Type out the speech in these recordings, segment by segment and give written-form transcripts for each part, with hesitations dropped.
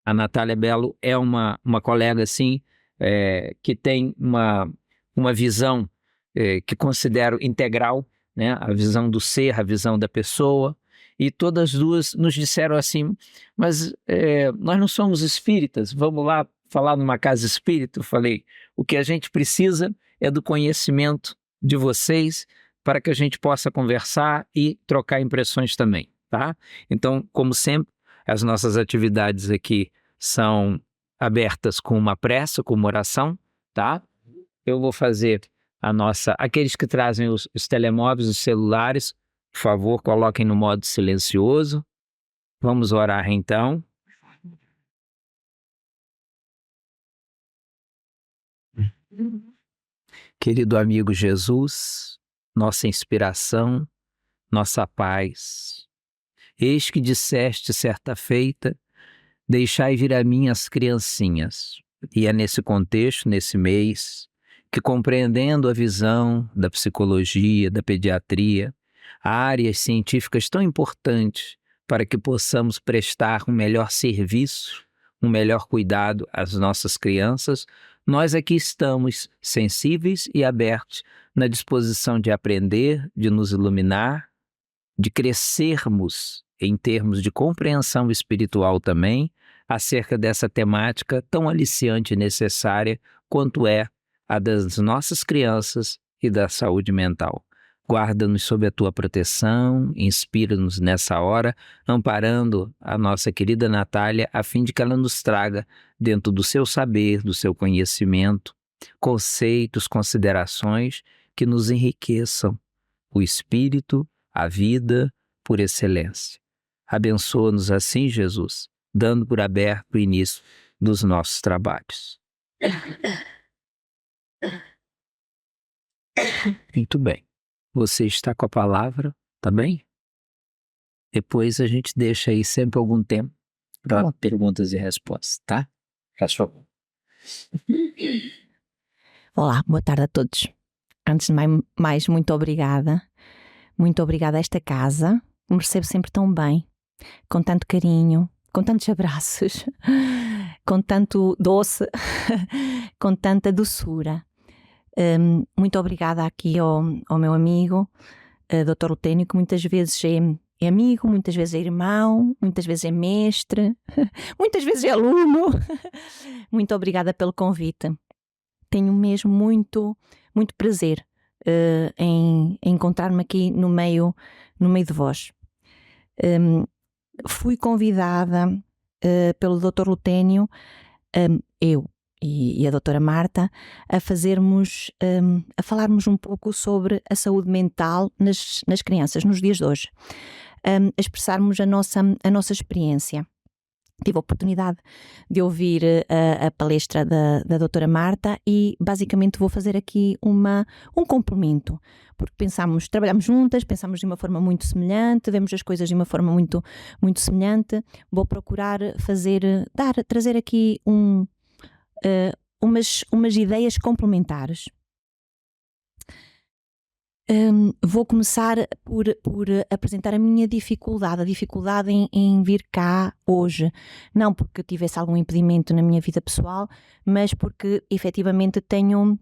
A Natália Bello é uma colega, assim, que tem uma visão que considero integral, né? A visão do ser, a visão da pessoa, e todas duas nos disseram assim, mas nós não somos espíritas, vamos lá falar numa casa espírita? Eu falei, o que a gente precisa é do conhecimento de vocês para que a gente possa conversar e trocar impressões também, tá? Então, como sempre, as nossas atividades aqui são abertas com uma prece, com uma oração, tá? Eu vou fazer aqueles que trazem os telemóveis, os celulares, por favor, coloquem no modo silencioso. Vamos orar então. Querido amigo Jesus, nossa inspiração, nossa paz, eis que disseste certa feita, deixai vir a mim as criancinhas. E é nesse contexto, nesse mês, que compreendendo a visão da psicologia, da pediatria, áreas científicas tão importantes para que possamos prestar um melhor serviço, um melhor cuidado às nossas crianças, nós aqui estamos sensíveis e abertos na disposição de aprender, de nos iluminar, de crescermos em termos de compreensão espiritual também, acerca dessa temática tão aliciante e necessária quanto é a das nossas crianças e da saúde mental. Guarda-nos sob a tua proteção, inspira-nos nessa hora, amparando a nossa querida Natália, a fim de que ela nos traga, dentro do seu saber, do seu conhecimento, conceitos, considerações que nos enriqueçam o espírito, a vida, por excelência. Abençoa-nos assim, Jesus, dando por aberto o início dos nossos trabalhos. Muito bem. Você está com a palavra, tá bem? Depois a gente deixa aí sempre algum tempo para perguntas e respostas, tá? Faz favor. Olá, boa tarde a todos. Antes de mais, muito obrigada. Muito obrigada a esta casa. Me recebo sempre tão bem, com tanto carinho, com tantos abraços, com tanto doce, com tanta doçura. Muito obrigada aqui ao meu amigo, Dr. Lutênio, que muitas vezes é amigo, muitas vezes é irmão, muitas vezes é mestre, muitas vezes é aluno. Muito obrigada pelo convite. Tenho mesmo muito, muito prazer em encontrar-me aqui no meio de vós. Fui convidada pelo Dr. Lutênio, eu e a doutora Marta, a falarmos um pouco sobre a saúde mental nas crianças, nos dias de hoje, a expressarmos a nossa experiência. Tive a oportunidade de ouvir a palestra da doutora Marta e basicamente vou fazer aqui um complemento, porque trabalhamos juntas, pensamos de uma forma muito semelhante, vemos as coisas de uma forma muito, muito semelhante. Vou procurar trazer aqui umas ideias complementares. Vou começar por apresentar a minha dificuldade, em vir cá hoje. Não porque eu tivesse algum impedimento na minha vida pessoal, mas porque efetivamente tenho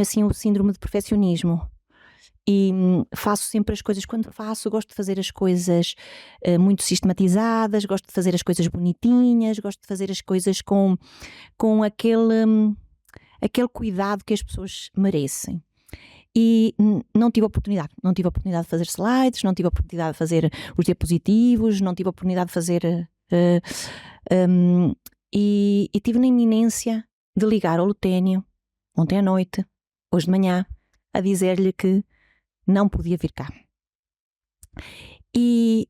assim o síndrome de perfeccionismo. E faço sempre as coisas, quando faço, gosto de fazer as coisas muito sistematizadas, gosto de fazer as coisas bonitinhas, gosto de fazer as coisas com aquele cuidado que as pessoas merecem. E não tive a oportunidade de fazer slides, não tive a oportunidade de fazer os diapositivos, não tive a oportunidade de fazer e tive na iminência de ligar ao Lutênio ontem à noite, hoje de manhã, a dizer-lhe que não podia vir cá. E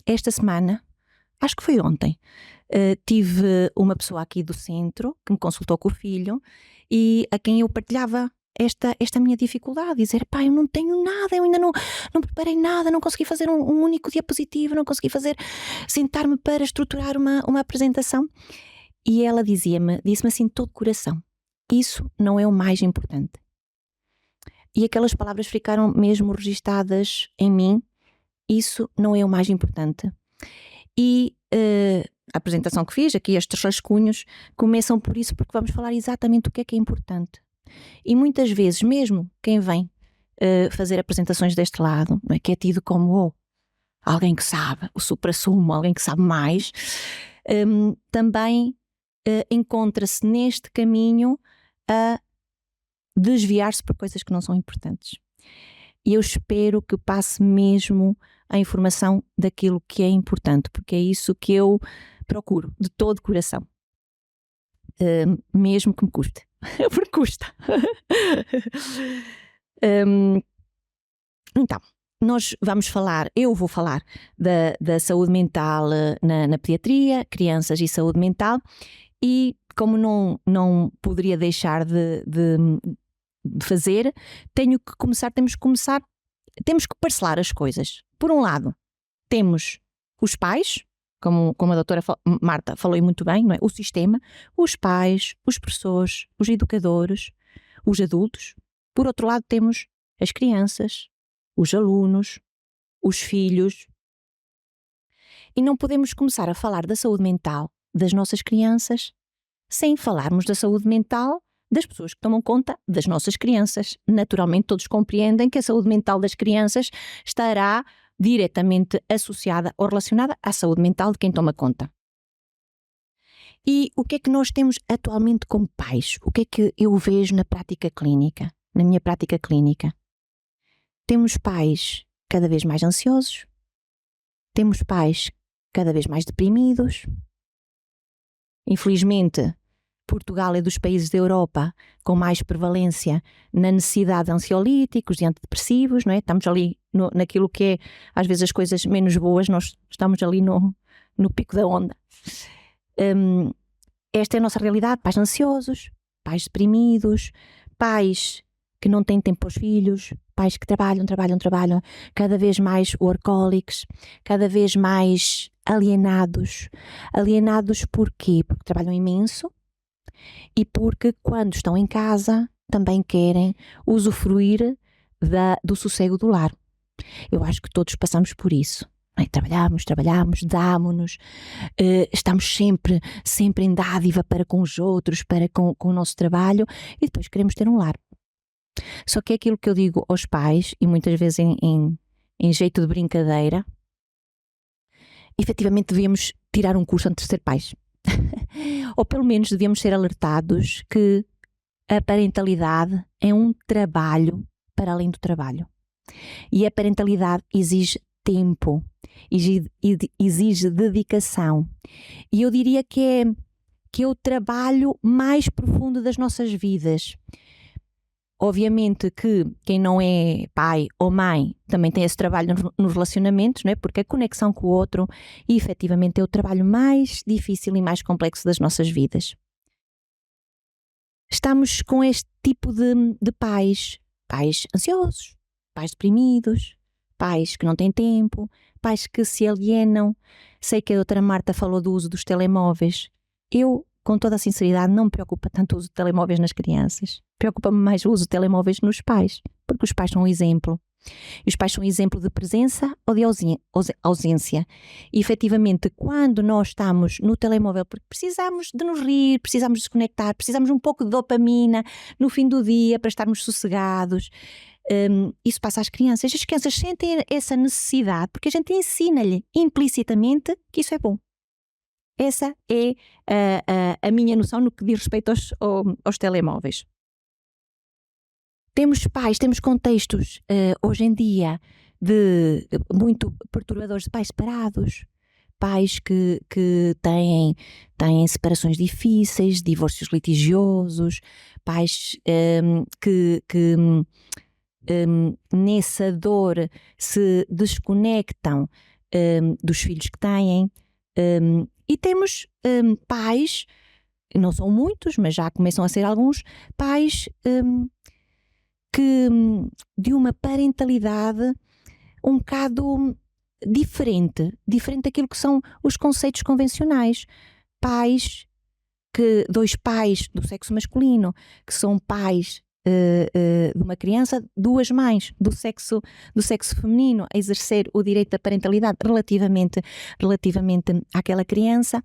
esta semana, acho que foi ontem, tive uma pessoa aqui do centro que me consultou com o filho e a quem eu partilhava esta minha dificuldade, dizer, pá, eu não tenho nada, eu ainda não preparei nada, não consegui fazer um único diapositivo, não consegui sentar-me para estruturar uma apresentação. E ela disse-me assim de todo o coração, isso não é o mais importante. E aquelas palavras ficaram mesmo registadas em mim, isso não é o mais importante. E a apresentação que fiz, aqui estes rascunhos, começam por isso, porque vamos falar exatamente o que é importante. E muitas vezes, mesmo quem vem fazer apresentações deste lado, não é, que é tido como alguém que sabe, o supra-sumo, alguém que sabe mais, também encontra-se neste caminho a desviar-se por coisas que não são importantes. E eu espero que passe mesmo a informação daquilo que é importante, porque é isso que eu procuro, de todo o coração. Mesmo que me custe. Porque custa. Então, eu vou falar da saúde mental na pediatria, crianças e saúde mental, e como não poderia deixar de fazer, temos que parcelar as coisas. Por um lado, temos os pais, como a doutora Marta falou muito bem, não é? O sistema, os pais, os professores, os educadores, os adultos. Por outro lado, temos as crianças, os alunos, os filhos. E não podemos começar a falar da saúde mental das nossas crianças sem falarmos da saúde mental das pessoas que tomam conta das nossas crianças. Naturalmente, todos compreendem que a saúde mental das crianças estará diretamente associada ou relacionada à saúde mental de quem toma conta. E o que é que nós temos atualmente como pais? O que é que eu vejo na prática clínica, na minha prática clínica? Temos pais cada vez mais ansiosos, temos pais cada vez mais deprimidos. Infelizmente, Portugal é dos países da Europa com mais prevalência na necessidade de ansiolíticos, de antidepressivos, não é? Estamos ali naquilo que é, às vezes, as coisas menos boas, nós estamos ali no pico da onda. Esta é a nossa realidade, pais ansiosos, pais deprimidos, pais que não têm tempo para os filhos, pais que trabalham, cada vez mais workaholics, cada vez mais alienados. Alienados porquê? Porque trabalham imenso, e porque quando estão em casa também querem usufruir do sossego do lar. Eu acho que todos passamos por isso. Trabalhamos, damos-nos, estamos sempre em dádiva para com os outros, para com o nosso trabalho, e depois queremos ter um lar. Só que é aquilo que eu digo aos pais, e muitas vezes em jeito de brincadeira, efetivamente devíamos tirar um curso antes de ser pais. Ou pelo menos devíamos ser alertados que a parentalidade é um trabalho para além do trabalho. E a parentalidade exige tempo, exige dedicação. E eu diria que é o trabalho mais profundo das nossas vidas. Obviamente que quem não é pai ou mãe também tem esse trabalho nos relacionamentos, não é? Porque a conexão com o outro efetivamente é o trabalho mais difícil e mais complexo das nossas vidas. Estamos com este tipo de pais ansiosos, pais deprimidos, pais que não têm tempo, pais que se alienam. Sei que a doutora Marta falou do uso dos telemóveis. Eu, com toda a sinceridade, não me preocupa tanto o uso de telemóveis nas crianças. Preocupa-me mais o uso de telemóveis nos pais, porque os pais são um exemplo. E os pais são um exemplo de presença ou de ausência. E, efetivamente, quando nós estamos no telemóvel, porque precisamos de nos rir, precisamos de desconectar, precisamos um pouco de dopamina no fim do dia para estarmos sossegados, isso passa às crianças. As crianças sentem essa necessidade porque a gente ensina-lhe implicitamente que isso é bom. Essa é a minha noção no que diz respeito aos telemóveis. Temos contextos hoje em dia muito perturbadores de pais separados, pais que têm separações difíceis, divórcios litigiosos, pais que nessa dor se desconectam dos filhos que têm. E temos pais, não são muitos, mas já começam a ser alguns, pais que de uma parentalidade um bocado diferente daquilo que são os conceitos convencionais. Dois pais do sexo masculino, que são pais de uma criança, duas mães do sexo feminino a exercer o direito da parentalidade relativamente àquela criança.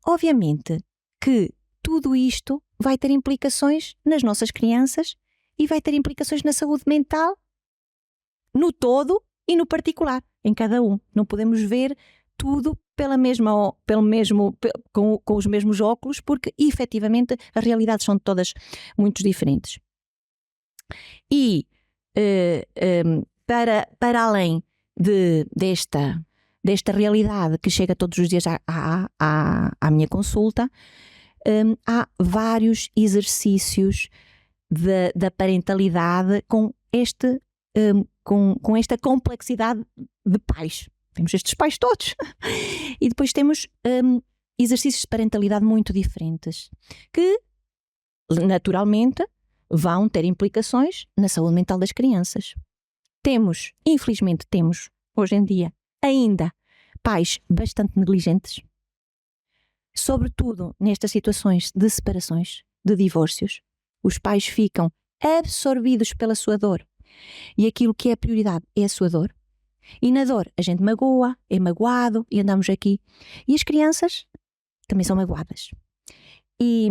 Obviamente que tudo isto vai ter implicações nas nossas crianças e vai ter implicações na saúde mental no todo e no particular, em cada um. Não podemos ver tudo com os mesmos óculos, porque efetivamente as realidades são todas muito diferentes. E para além desta realidade que chega todos os dias à minha consulta, há vários exercícios da parentalidade com esta complexidade de pais. Temos estes pais todos. E depois temos exercícios de parentalidade muito diferentes, que naturalmente vão ter implicações na saúde mental das crianças. Infelizmente temos, hoje em dia, ainda pais bastante negligentes, sobretudo nestas situações de separações, de divórcios. Os pais ficam absorvidos pela sua dor. E aquilo que é a prioridade é a sua dor. E na dor a gente magoa, é magoado e andamos aqui. E as crianças também são magoadas. E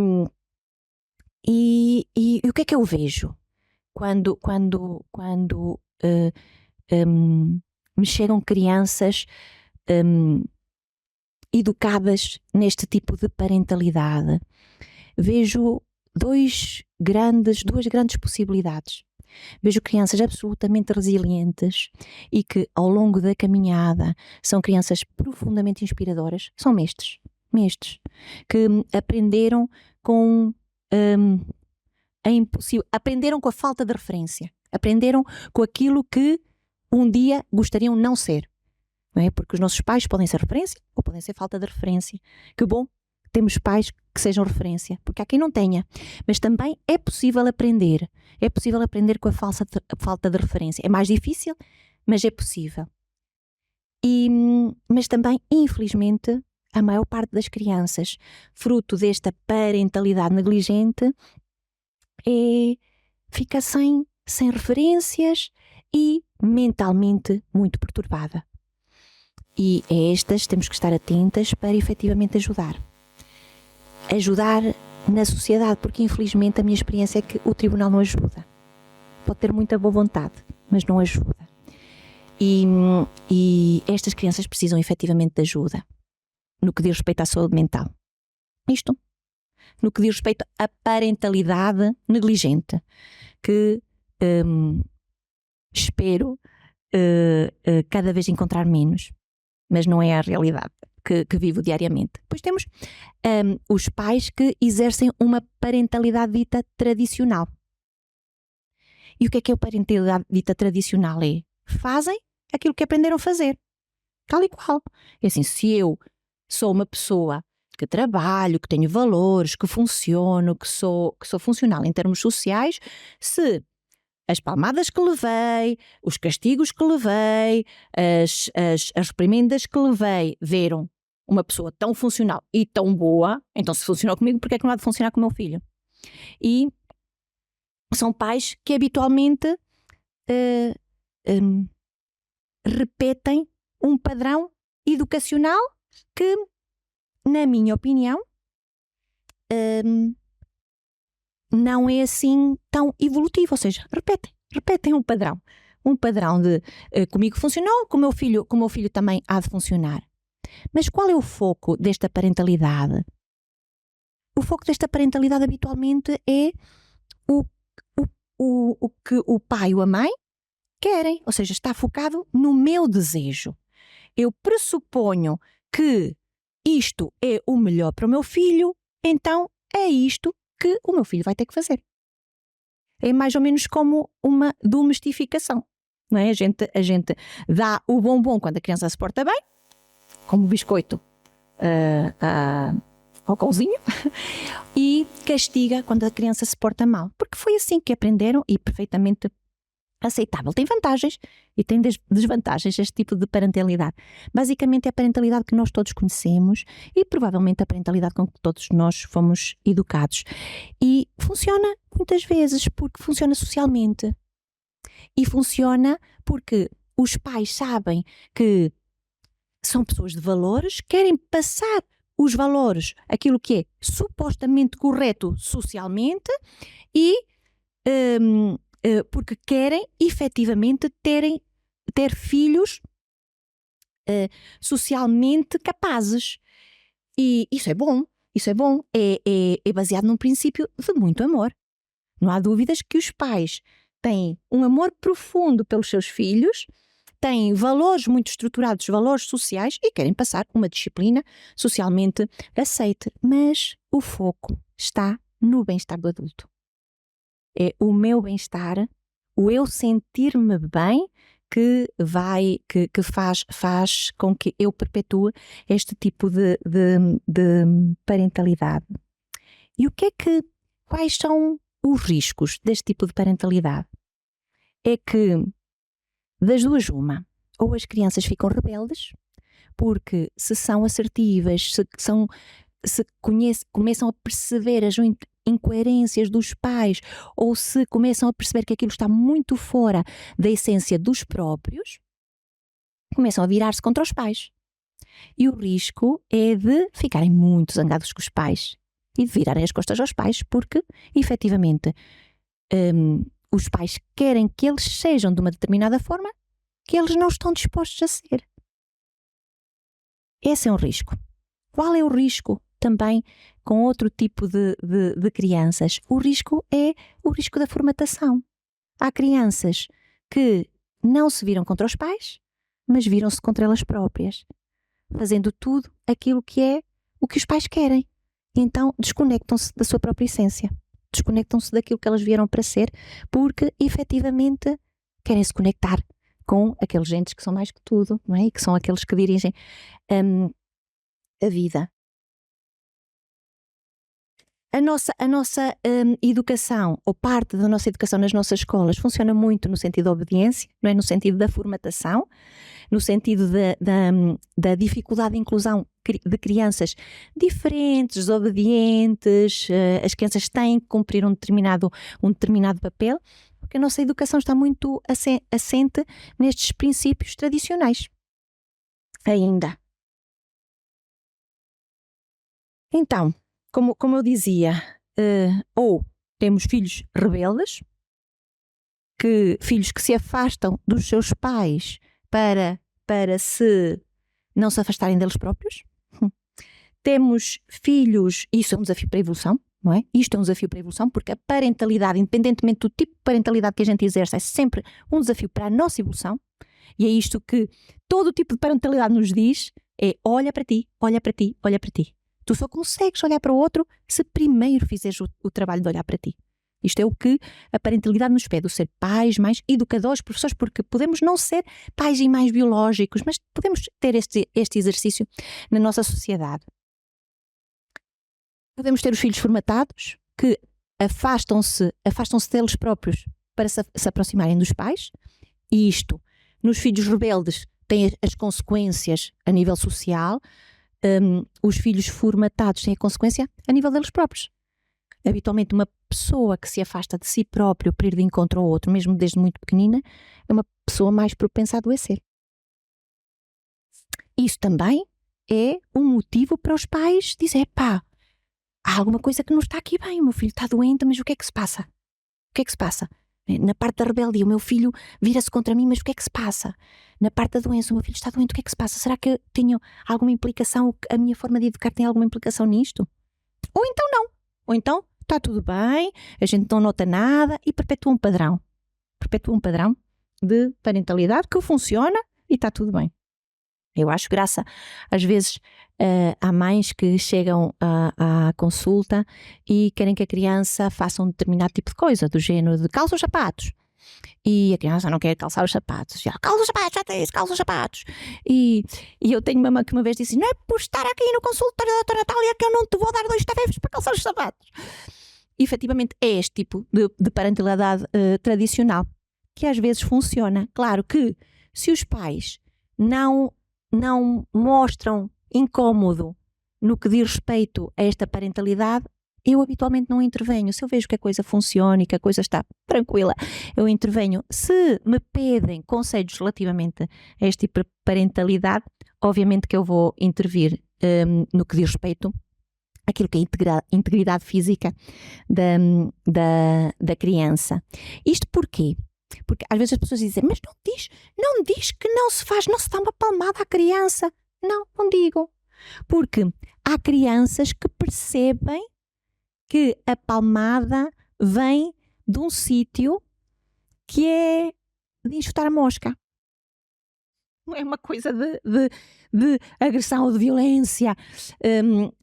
o que é que eu vejo quando me chegam crianças educadas neste tipo de parentalidade? Vejo duas grandes possibilidades. Vejo crianças absolutamente resilientes e que ao longo da caminhada são crianças profundamente inspiradoras. São mestres que aprenderam com aprenderam com a falta de referência, aprenderam com aquilo que um dia gostariam não ser, não é? Porque os nossos pais podem ser referência ou podem ser falta de referência. Que bom, temos pais que sejam referência, porque há quem não tenha, mas também é possível aprender com a falta de referência. É mais difícil, mas é possível. Mas também, infelizmente, a maior parte das crianças, fruto desta parentalidade negligente, fica sem referências e mentalmente muito perturbada. E a estas temos que estar atentas para efetivamente ajudar na sociedade, porque infelizmente a minha experiência é que o tribunal não ajuda. Pode ter muita boa vontade, mas não ajuda. E estas crianças precisam efetivamente de ajuda no que diz respeito à saúde mental. Isto, no que diz respeito à parentalidade negligente, que espero cada vez encontrar menos, mas não é a realidade que vivo diariamente. Depois temos os pais que exercem uma parentalidade dita tradicional. E o que é a parentalidade dita tradicional? Fazem aquilo que aprenderam a fazer, tal e qual. É assim, se eu sou uma pessoa que trabalho, que tenho valores, que funciono, que sou funcional em termos sociais, se as palmadas que levei, os castigos que levei, as reprimendas que levei deram uma pessoa tão funcional e tão boa, então se funcionou comigo, porque é que não há de funcionar com o meu filho? E são pais que habitualmente repetem um padrão educacional que, na minha opinião, não é assim tão evolutivo, ou seja, repetem um padrão de comigo funcionou, com o meu filho também há de funcionar. Mas qual é o foco desta parentalidade? O foco desta parentalidade habitualmente é o que o pai ou a mãe querem, ou seja, está focado no meu desejo. Eu pressuponho que isto é o melhor para o meu filho, então é isto que o meu filho vai ter que fazer. É mais ou menos como uma domestificação, não é? A gente dá o bombom quando a criança se porta bem, como biscoito ao cãozinho, e castiga quando a criança se porta mal, porque foi assim que aprenderam e perfeitamente aceitável. Tem vantagens e tem desvantagens este tipo de parentalidade. Basicamente é a parentalidade que nós todos conhecemos e provavelmente a parentalidade com que todos nós fomos educados. E funciona muitas vezes porque funciona socialmente. E funciona porque os pais sabem que são pessoas de valores, querem passar os valores, aquilo que é supostamente correto socialmente e porque querem efetivamente ter filhos socialmente capazes. E isso é bom, é baseado num princípio de muito amor. Não há dúvidas que os pais têm um amor profundo pelos seus filhos, têm valores muito estruturados, valores sociais e querem passar uma disciplina socialmente aceite. Mas o foco está no bem-estar do adulto. É o meu bem-estar, o eu sentir-me bem que faz com que eu perpetue este tipo de parentalidade. E quais são os riscos deste tipo de parentalidade? É que das duas uma, ou as crianças ficam rebeldes, porque se são assertivas, se começam a perceber as incoerências dos pais, ou se começam a perceber que aquilo está muito fora da essência dos próprios, começam a virar-se contra os pais. E o risco é de ficarem muito zangados com os pais e de virarem as costas aos pais, porque, efetivamente, os pais querem que eles sejam de uma determinada forma que eles não estão dispostos a ser. Esse é um risco. Qual é o risco também com outro tipo de crianças? O risco é o risco da formatação. Há crianças que não se viram contra os pais, mas viram-se contra elas próprias, fazendo tudo aquilo que é o que os pais querem. Então desconectam-se da sua própria essência, desconectam-se daquilo que elas vieram para ser, porque efetivamente querem se conectar com aqueles gentes que são mais que tudo, não é? E que são aqueles que dirigem a vida. A nossa educação, ou parte da nossa educação nas nossas escolas, funciona muito no sentido da obediência, não é? No sentido da formatação, no sentido da dificuldade de inclusão de crianças diferentes, desobedientes. As crianças têm que cumprir um determinado papel, porque a nossa educação está muito assente nestes princípios tradicionais. Ainda. Então, como eu dizia, ou temos filhos rebeldes, filhos que se afastam dos seus pais para não se afastarem deles próprios. Temos filhos, isso é um desafio para a evolução, não é? Isto é um desafio para a evolução, porque a parentalidade, independentemente do tipo de parentalidade que a gente exerce, é sempre um desafio para a nossa evolução. E é isto que todo o tipo de parentalidade nos diz, é olha para ti, olha para ti, olha para ti. Tu só consegues olhar para o outro se primeiro fizeres o trabalho de olhar para ti. Isto é o que a parentalidade nos pede, o ser pais, mais educadores, professores, porque podemos não ser pais e mães biológicos, mas podemos ter este exercício na nossa sociedade. Podemos ter os filhos formatados, que afastam-se deles próprios para se aproximarem dos pais, e isto, nos filhos rebeldes, tem as consequências a nível social. Os filhos formatados têm a consequência a nível deles próprios. Habitualmente uma pessoa que se afasta de si próprio para ir de encontro ao outro, mesmo desde muito pequenina, é uma pessoa mais propensa a adoecer. Isso também é um motivo para os pais dizer, pá, há alguma coisa que não está aqui bem, o meu filho está doente, mas o que é que se passa? O que é que se passa? Na parte da rebeldia, o meu filho vira-se contra mim, mas o que é que se passa? Na parte da doença, o meu filho está doente, o que é que se passa? Será que eu tenho alguma implicação, a minha forma de educar tem alguma implicação nisto? Ou então não. Ou então está tudo bem, a gente não nota nada e perpetua um padrão. Perpetua um padrão de parentalidade que funciona e está tudo bem. Eu acho graça, às vezes, há mães que chegam à consulta e querem que a criança faça um determinado tipo de coisa, do género de calça os sapatos. E a criança não quer calçar os sapatos. Já, calça os sapatos, já tem isso, calça os sapatos. E eu tenho uma mãe que uma vez disse, não é por estar aqui no consultório da doutora Natália que eu não te vou dar 2 tarefas para calçar os sapatos. E, efetivamente, é este tipo de parentalidade tradicional. que às vezes funciona. Claro que se os pais não mostram incómodo no que diz respeito a esta parentalidade, eu habitualmente não intervenho. Se eu vejo que a coisa funciona e que a coisa está tranquila, eu intervenho. Se me pedem conselhos relativamente a este tipo de parentalidade, obviamente que eu vou intervir no que diz respeito àquilo que é a integridade física da criança. Isto porquê? Porque às vezes as pessoas dizem, mas não diz que não se dá uma palmada à criança. Não digo. Porque há crianças que percebem que a palmada vem de um sítio que é de enxutar a mosca. Não é uma coisa de agressão ou de violência.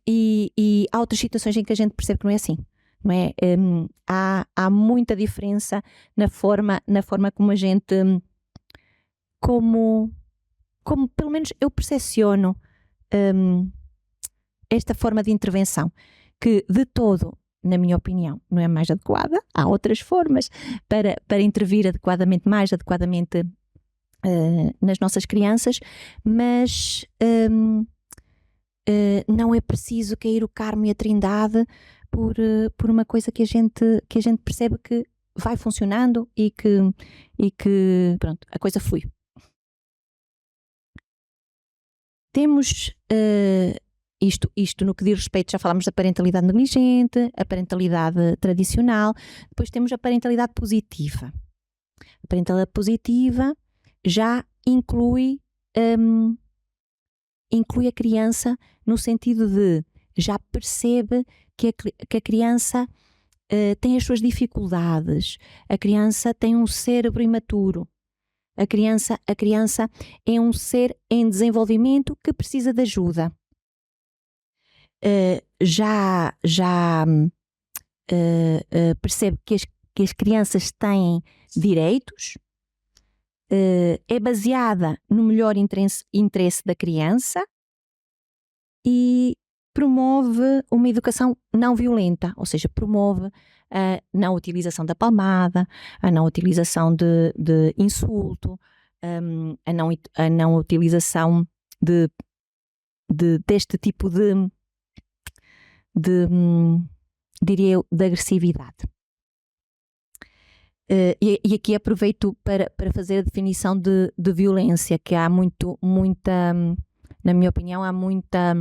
E há outras situações em que a gente percebe que não é assim. Não é? Há muita diferença na forma como a gente, como pelo menos eu percepciono esta forma de intervenção, que de todo, na minha opinião, não é mais adequada. Há outras formas para intervir mais adequadamente nas nossas crianças, mas não é preciso cair o Carmo e a Trindade por uma coisa que a gente percebe que vai funcionando e que pronto, a coisa flui. Temos isto no que diz respeito, já falámos da parentalidade negligente, a parentalidade tradicional, depois temos a parentalidade positiva. A parentalidade positiva já inclui a criança no sentido de já percebe que a criança tem as suas dificuldades, a criança tem um cérebro imaturo, a criança é um ser em desenvolvimento que precisa de ajuda. Já percebe que as crianças têm direitos, é baseada no melhor interesse da criança e promove uma educação não violenta, ou seja, promove a não utilização da palmada, a não utilização de insulto, a não utilização deste tipo diria eu, de agressividade. E aqui aproveito para fazer a definição de violência, que há muita, na minha opinião, há muita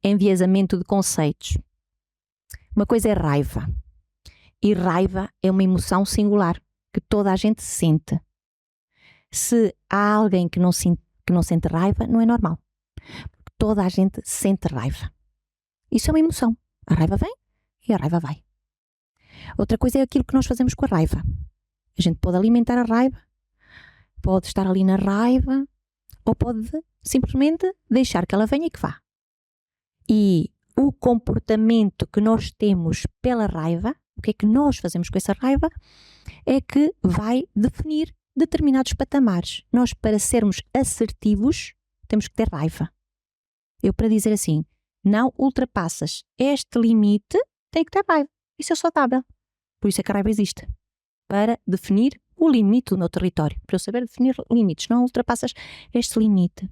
enviesamento de conceitos. Uma coisa é raiva, e raiva é uma emoção singular, que toda a gente sente. Se há alguém que não sente raiva, não é normal. Porque toda a gente sente raiva. Isso é uma emoção. A raiva vem e a raiva vai. Outra coisa é aquilo que nós fazemos com a raiva. A gente pode alimentar a raiva, pode estar ali na raiva, ou pode simplesmente deixar que ela venha e que vá. E o comportamento que nós temos pela raiva, o que é que nós fazemos com essa raiva, é que vai definir determinados patamares. Nós, para sermos assertivos, temos que ter raiva. Eu, para dizer assim, não ultrapassas este limite, tenho que ter raiva. Isso é saudável. Por isso é que a raiva existe. Para definir o limite do meu território. Para eu saber definir limites. Não ultrapassas este limite.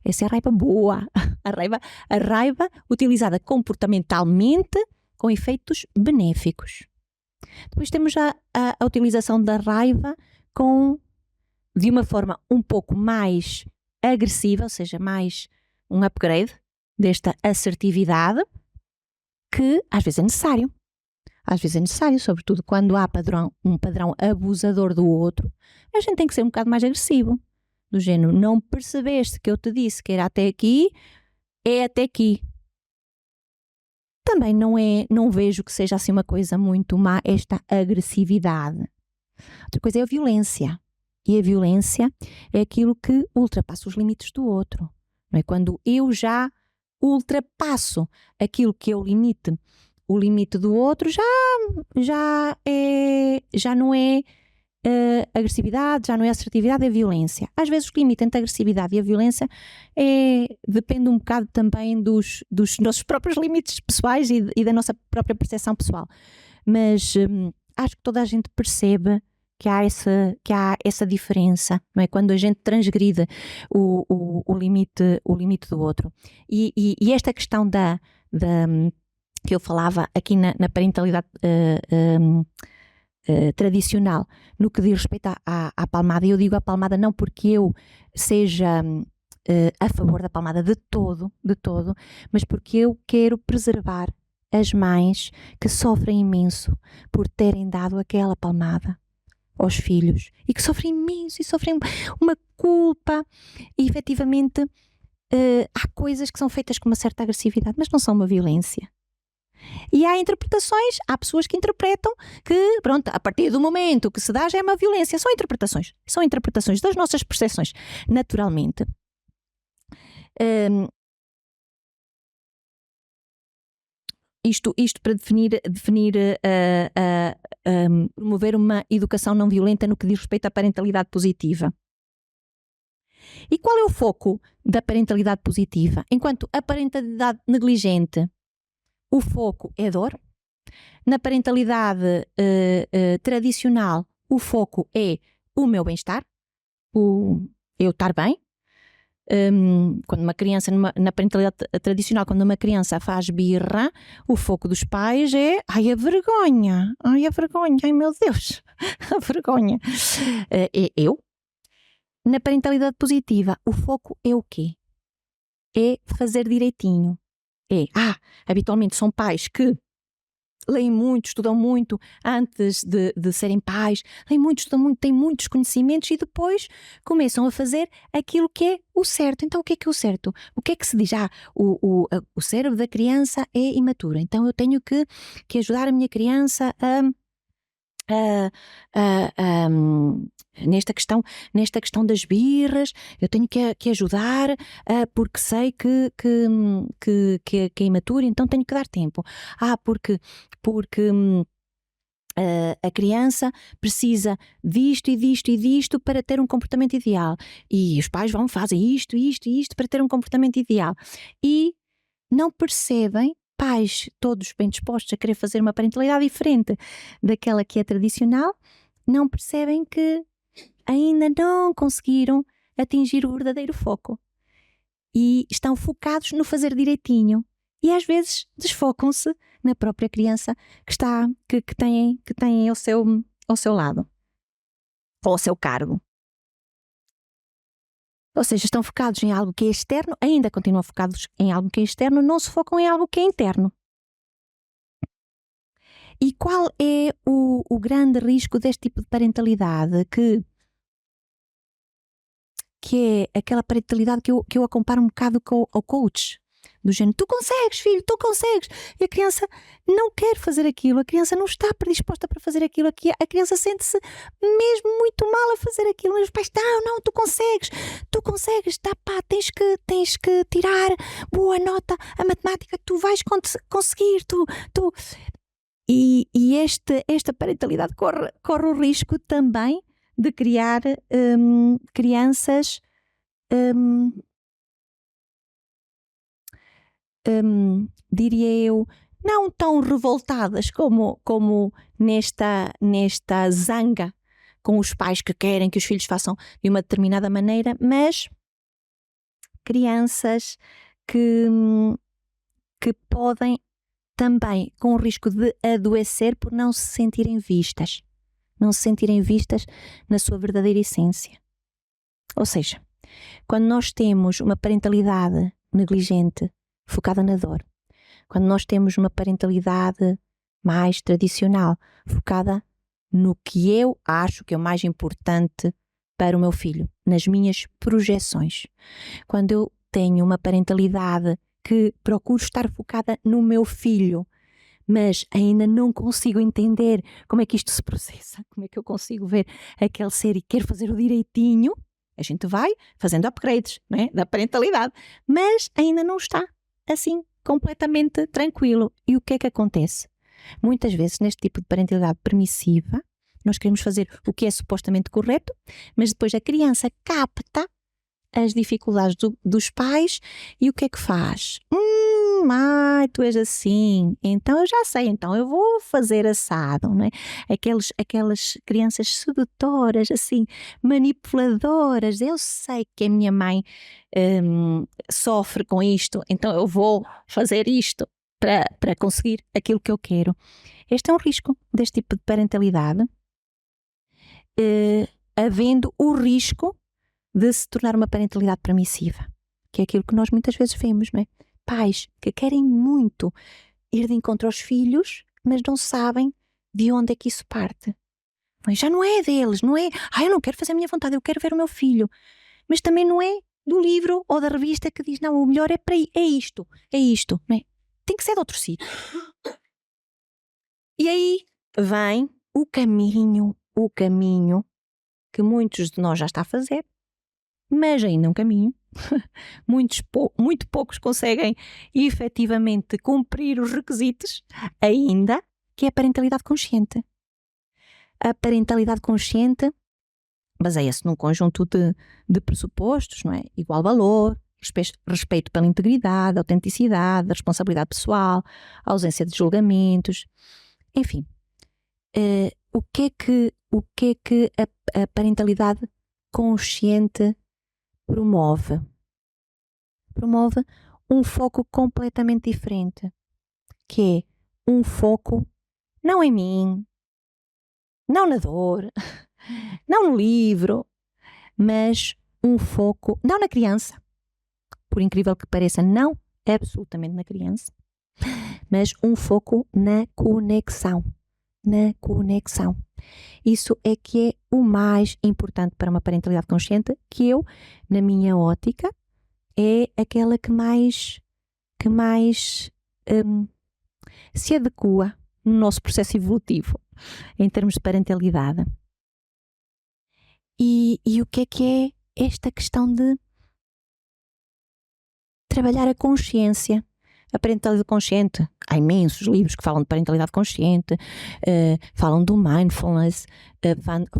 Essa é a raiva boa. A raiva utilizada comportamentalmente com efeitos benéficos. Depois temos a utilização da raiva de uma forma um pouco mais agressiva, ou seja, mais um upgrade desta assertividade, que às vezes é necessário. Às vezes é necessário, sobretudo quando há um padrão abusador do outro. A gente tem que ser um bocado mais agressivo. Do género, não percebeste que eu te disse que era até aqui, é até aqui. Também não vejo que seja assim uma coisa muito má, esta agressividade. Outra coisa é a violência. E a violência é aquilo que ultrapassa os limites do outro. Não é? Quando eu já ultrapasso aquilo que é o limite do outro, já não é agressividade, já não é assertividade, é violência. Às vezes o limite entre a agressividade e a violência depende um bocado também dos nossos próprios limites pessoais e da nossa própria percepção pessoal. Mas acho que toda a gente percebe essa diferença, não é? Quando a gente transgride o limite do outro. E esta questão que eu falava aqui na parentalidade tradicional, no que diz respeito à palmada, eu digo a palmada não porque eu seja a favor da palmada de todo, mas porque eu quero preservar as mães que sofrem imenso por terem dado aquela palmada aos filhos e que sofrem imenso e sofrem uma culpa e efetivamente há coisas que são feitas com uma certa agressividade, mas não são uma violência. E há interpretações, há pessoas que interpretam que, pronto, a partir do momento que se dá já é uma violência. São interpretações das nossas percepções. Naturalmente, isto para definir promover uma educação não violenta no que diz respeito à parentalidade positiva. E qual é o foco da parentalidade positiva? Enquanto a parentalidade negligente, o foco é dor. Na parentalidade tradicional, o foco é o meu bem-estar, eu estar bem. Quando uma criança, na parentalidade tradicional, quando uma criança faz birra, o foco dos pais é ai a vergonha, ai meu Deus, a vergonha. Eu. Na parentalidade positiva, o foco é o quê? É fazer direitinho. Habitualmente são pais que leem muito, estudam muito antes de serem pais, leem muito, estudam muito, têm muitos conhecimentos e depois começam a fazer aquilo que é o certo. Então o que é o certo? O que é que se diz? O cérebro da criança é imaturo, então eu tenho que ajudar a minha criança nesta questão das birras, eu tenho que ajudar porque sei que é imaturo, então tenho que dar tempo. Porque a criança precisa disto e disto para ter um comportamento ideal. E os pais fazem isto para ter um comportamento ideal. E não percebem, pais todos bem dispostos a querer fazer uma parentalidade diferente daquela que é tradicional, não percebem que ainda não conseguiram atingir o verdadeiro foco e estão focados no fazer direitinho e às vezes desfocam-se na própria criança que têm ao seu lado ou ao seu cargo. Ou seja, estão focados em algo que é externo, ainda continuam focados em algo que é externo, não se focam em algo que é interno. E qual é o grande risco deste tipo de parentalidade? Que é aquela parentalidade que eu a comparo um bocado com o coach. Do género, tu consegues, filho, tu consegues. E a criança não quer fazer aquilo, a criança não está predisposta para fazer aquilo, a criança sente-se mesmo muito mal a fazer aquilo, mas os pais, não, tu consegues, tens que tirar boa nota a matemática, tu vais conseguir, tu. E esta parentalidade corre o risco também de criar crianças diria eu, não tão revoltadas como nesta zanga com os pais que querem que os filhos façam de uma determinada maneira, mas crianças que podem também com o risco de adoecer por não se sentirem vistas na sua verdadeira essência. Ou seja, quando nós temos uma parentalidade negligente, focada na dor, quando nós temos uma parentalidade mais tradicional, focada no que eu acho que é o mais importante para o meu filho, nas minhas projeções, quando eu tenho uma parentalidade que procuro estar focada no meu filho, mas ainda não consigo entender como é que isto se processa, como é que eu consigo ver aquele ser e quero fazer o direitinho, a gente vai fazendo upgrades, não é? Da parentalidade, mas ainda não está assim completamente tranquilo. E o que é que acontece? Muitas vezes neste tipo de parentalidade permissiva nós queremos fazer o que é supostamente correto, mas depois a criança capta as dificuldades dos pais e o que é que faz? Tu és assim, então eu já sei, então eu vou fazer assado, não é? Aquelas crianças sedutoras, assim, manipuladoras. Eu sei que a minha mãe sofre com isto, então eu vou fazer isto para conseguir aquilo que eu quero. Este é um risco deste tipo de parentalidade, havendo o risco de se tornar uma parentalidade permissiva, que é aquilo que nós muitas vezes vemos, não é? Pais que querem muito ir de encontro aos filhos, mas não sabem de onde é que isso parte. Já não é deles, não é? Eu não quero fazer a minha vontade, eu quero ver o meu filho. Mas também não é do livro ou da revista que diz, não, o melhor é isto, não é? Tem que ser de outro sítio. E aí vem o caminho que muitos de nós já está a fazer, mas ainda é um caminho. Muito poucos conseguem efetivamente cumprir os requisitos ainda, que é a parentalidade consciente. A parentalidade consciente baseia-se num conjunto de pressupostos, não é? Igual valor, respeito pela integridade, autenticidade, responsabilidade pessoal, ausência de julgamentos, enfim. O que é que a parentalidade consciente promove? Promove um foco completamente diferente, que é um foco não em mim, não na dor, não no livro, mas um foco não na criança, por incrível que pareça, não absolutamente na criança, mas um foco na conexão. Na conexão. Isso é que é o mais importante para uma parentalidade consciente, que eu, na minha ótica, é aquela que mais se adequa no nosso processo evolutivo em termos de parentalidade. E o que é esta questão de trabalhar a consciência? A parentalidade consciente, há imensos livros que falam de parentalidade consciente, falam do mindfulness,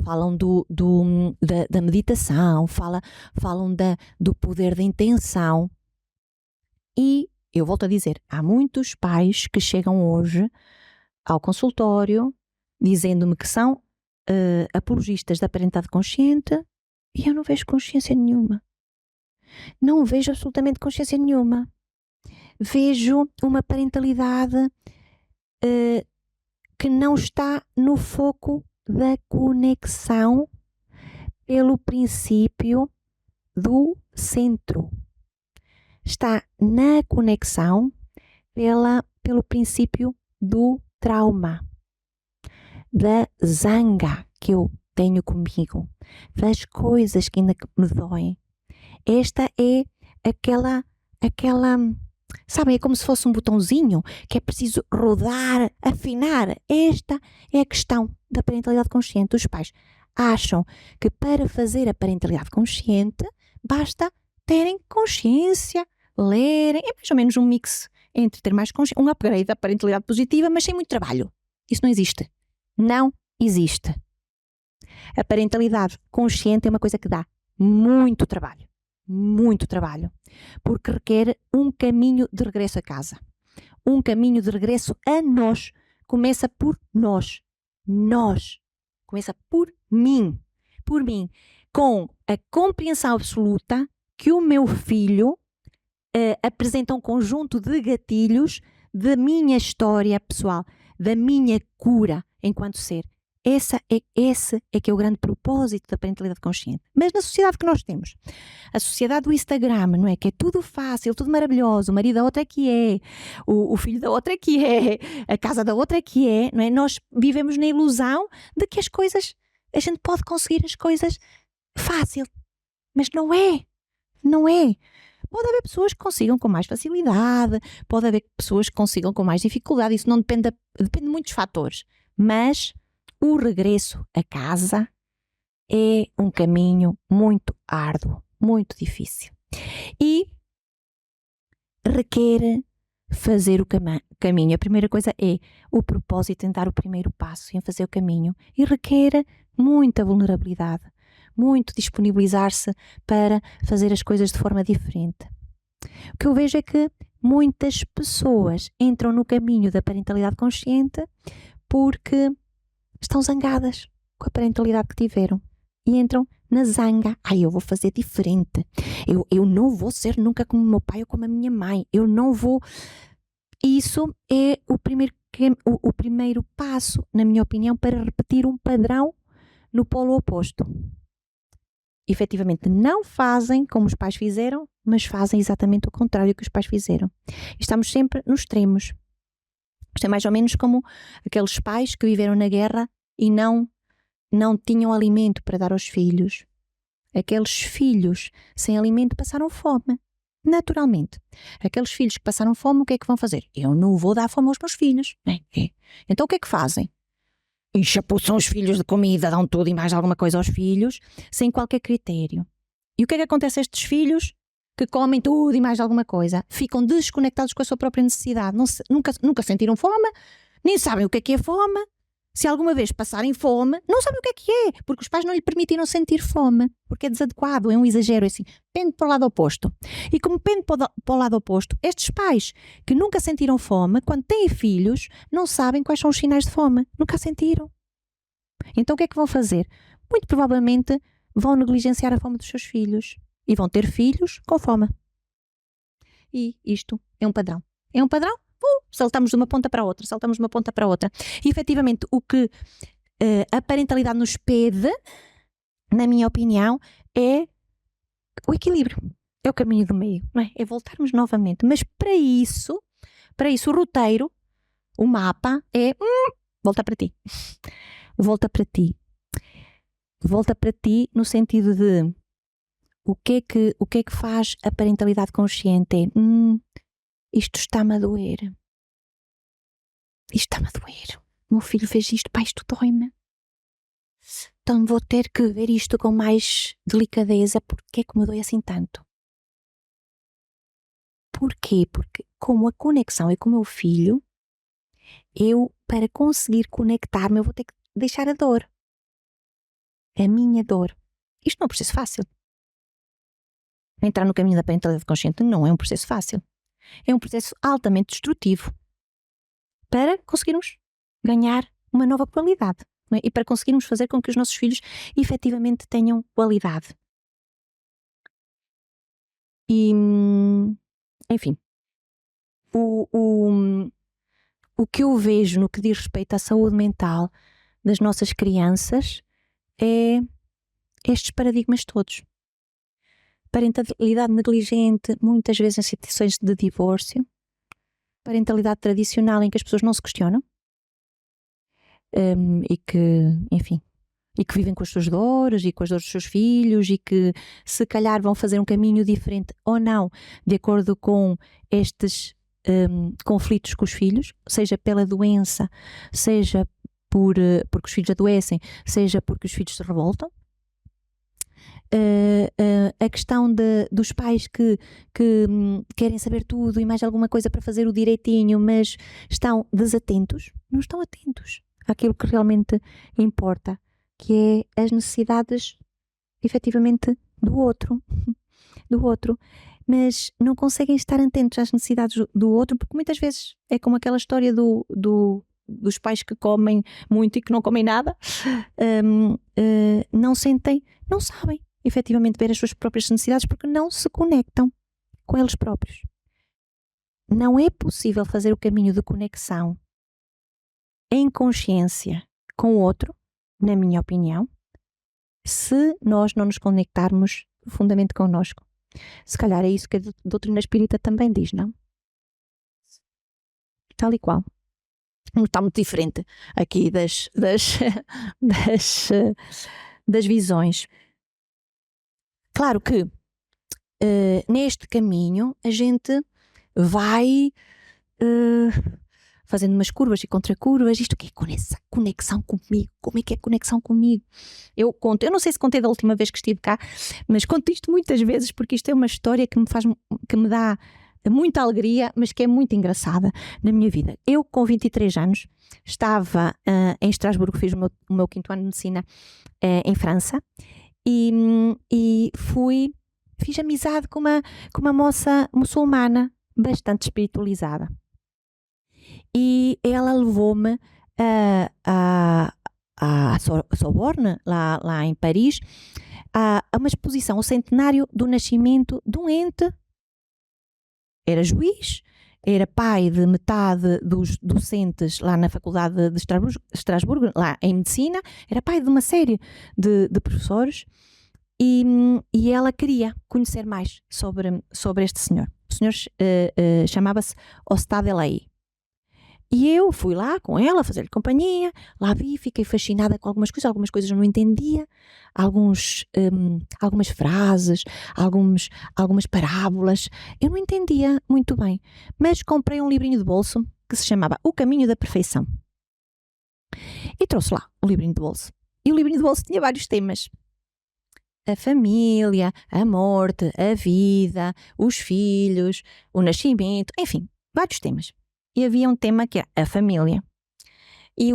falam da meditação, falam do poder da intenção. E eu volto a dizer, há muitos pais que chegam hoje ao consultório dizendo-me que são apologistas da parentalidade consciente e eu não vejo consciência nenhuma. Não vejo absolutamente consciência nenhuma. Vejo uma parentalidade que não está no foco da conexão pelo princípio do centro. Está na conexão pelo princípio do trauma, da zanga que eu tenho comigo, das coisas que ainda me doem. Esta é aquela sabem, é como se fosse um botãozinho que é preciso rodar, afinar. Esta é a questão da parentalidade consciente. Os pais acham que para fazer a parentalidade consciente basta terem consciência, lerem. É mais ou menos um mix entre ter mais consciência, um upgrade da parentalidade positiva, mas sem muito trabalho. Isso não existe. Não existe. A parentalidade consciente é uma coisa que dá muito trabalho. Muito trabalho, porque requer um caminho de regresso a casa, um caminho de regresso a nós. Começa por nós, começa por mim, com a compreensão absoluta que o meu filho apresenta um conjunto de gatilhos da minha história pessoal, da minha cura enquanto ser. Esse é que é o grande propósito da parentalidade consciente. Mas na sociedade que nós temos, a sociedade do Instagram, não é? Que é tudo fácil, tudo maravilhoso, o marido da outra é que é, o filho da outra é que é, a casa da outra é que é, não é? Nós vivemos na ilusão de que a gente pode conseguir as coisas fácil, mas não é. Pode haver pessoas que consigam com mais facilidade, pode haver pessoas que consigam com mais dificuldade, isso não depende de muitos fatores, mas o regresso a casa é um caminho muito árduo, muito difícil. E requer fazer o caminho. A primeira coisa é o propósito em dar o primeiro passo, em fazer o caminho. E requer muita vulnerabilidade, muito disponibilizar-se para fazer as coisas de forma diferente. O que eu vejo é que muitas pessoas entram no caminho da parentalidade consciente porque estão zangadas com a parentalidade que tiveram e entram na zanga. Eu vou fazer diferente. Eu não vou ser nunca como o meu pai ou como a minha mãe. Eu não vou... Isso é o primeiro passo, na minha opinião, para repetir um padrão no polo oposto. Efetivamente não fazem como os pais fizeram, mas fazem exatamente o contrário que os pais fizeram. Estamos sempre nos extremos. Isto é mais ou menos como aqueles pais que viveram na guerra e não tinham alimento para dar aos filhos. Aqueles filhos sem alimento passaram fome, naturalmente. Aqueles filhos que passaram fome, o que é que vão fazer? Eu não vou dar fome aos meus filhos. Então o que é que fazem? Enxapuçam os filhos de comida, dão tudo e mais alguma coisa aos filhos, sem qualquer critério. E o que é que acontece a estes filhos que comem tudo e mais alguma coisa? Ficam desconectados com a sua própria necessidade. Nunca sentiram fome, nem sabem o que é fome. Se alguma vez passarem fome, não sabem o que é, porque os pais não lhe permitiram sentir fome, porque é desadequado, é um exagero, é assim, pende para o lado oposto. E como pende para o lado oposto, estes pais que nunca sentiram fome, quando têm filhos, não sabem quais são os sinais de fome, nunca sentiram. Então o que é que vão fazer? Muito provavelmente vão negligenciar a fome dos seus filhos e vão ter filhos com fome. E isto é um padrão. É um padrão? Saltamos de uma ponta para a outra, saltamos de uma ponta para a outra. E efetivamente o que a parentalidade nos pede, na minha opinião, é o equilíbrio. É o caminho do meio, não é? É voltarmos novamente. Mas para isso o roteiro, o mapa é volta para ti. Volta para ti. Volta para ti no sentido de o que é que faz a parentalidade consciente? Isto está-me a doer. Isto está-me a doer. O meu filho fez isto, pai, isto dói-me. Então vou ter que ver isto com mais delicadeza. Porquê é que me dói assim tanto? Porquê? Porque como a conexão é com o meu filho, para conseguir conectar-me, eu vou ter que deixar a dor. A minha dor. Isto não é um processo fácil. Entrar no caminho da parentalidade consciente não é um processo fácil. É um processo altamente destrutivo para conseguirmos ganhar uma nova qualidade, não é? E para conseguirmos fazer com que os nossos filhos efetivamente tenham qualidade. E, enfim, o que eu vejo no que diz respeito à saúde mental das nossas crianças é estes paradigmas todos. Parentalidade negligente, muitas vezes em situações de divórcio. Parentalidade tradicional em que as pessoas não se questionam e que vivem com as suas dores e com as dores dos seus filhos e que se calhar vão fazer um caminho diferente ou não, de acordo com estes conflitos com os filhos, seja pela doença, seja porque os filhos adoecem, seja porque os filhos se revoltam. A questão dos pais que querem saber tudo e mais alguma coisa para fazer o direitinho, mas estão desatentos, não estão atentos àquilo que realmente importa, que é as necessidades efetivamente do outro, mas não conseguem estar atentos às necessidades do outro, porque muitas vezes é como aquela história dos pais que comem muito e que não comem nada, não sentem, não sabem efetivamente ver as suas próprias necessidades porque não se conectam com eles próprios. Não é possível fazer o caminho de conexão em consciência com o outro, na minha opinião, se nós não nos conectarmos profundamente connosco. Se calhar é isso que a doutrina espírita também diz, não? Tal e qual. Não está muito diferente aqui das visões. Claro que neste caminho a gente vai fazendo umas curvas e contracurvas. Isto o que é conexão comigo? Como é que é conexão comigo? Eu não sei se contei da última vez que estive cá, mas conto isto muitas vezes porque isto é uma história que me dá muita alegria, mas que é muito engraçada na minha vida. Eu, com 23 anos, estava em Estrasburgo, fiz o meu 5º ano de medicina em França, e fiz amizade com uma moça muçulmana bastante espiritualizada. E ela levou-me à Sorbonne, lá em Paris, a uma exposição, ao centenário do nascimento de um ente. Era juiz, era pai de metade dos docentes lá na Faculdade de Estrasburgo, lá em Medicina, era pai de uma série de professores, e ela queria conhecer mais sobre este senhor. O senhor chamava-se Ostade Delahaye. E eu fui lá com ela, fazer-lhe companhia, lá vi, fiquei fascinada com algumas coisas eu não entendia, algumas frases, algumas parábolas, eu não entendia muito bem, mas comprei um livrinho de bolso que se chamava O Caminho da Perfeição. E trouxe lá o livrinho de bolso. E o livrinho de bolso tinha vários temas. A família, a morte, a vida, os filhos, o nascimento, enfim, vários temas. E havia um tema que era a família. E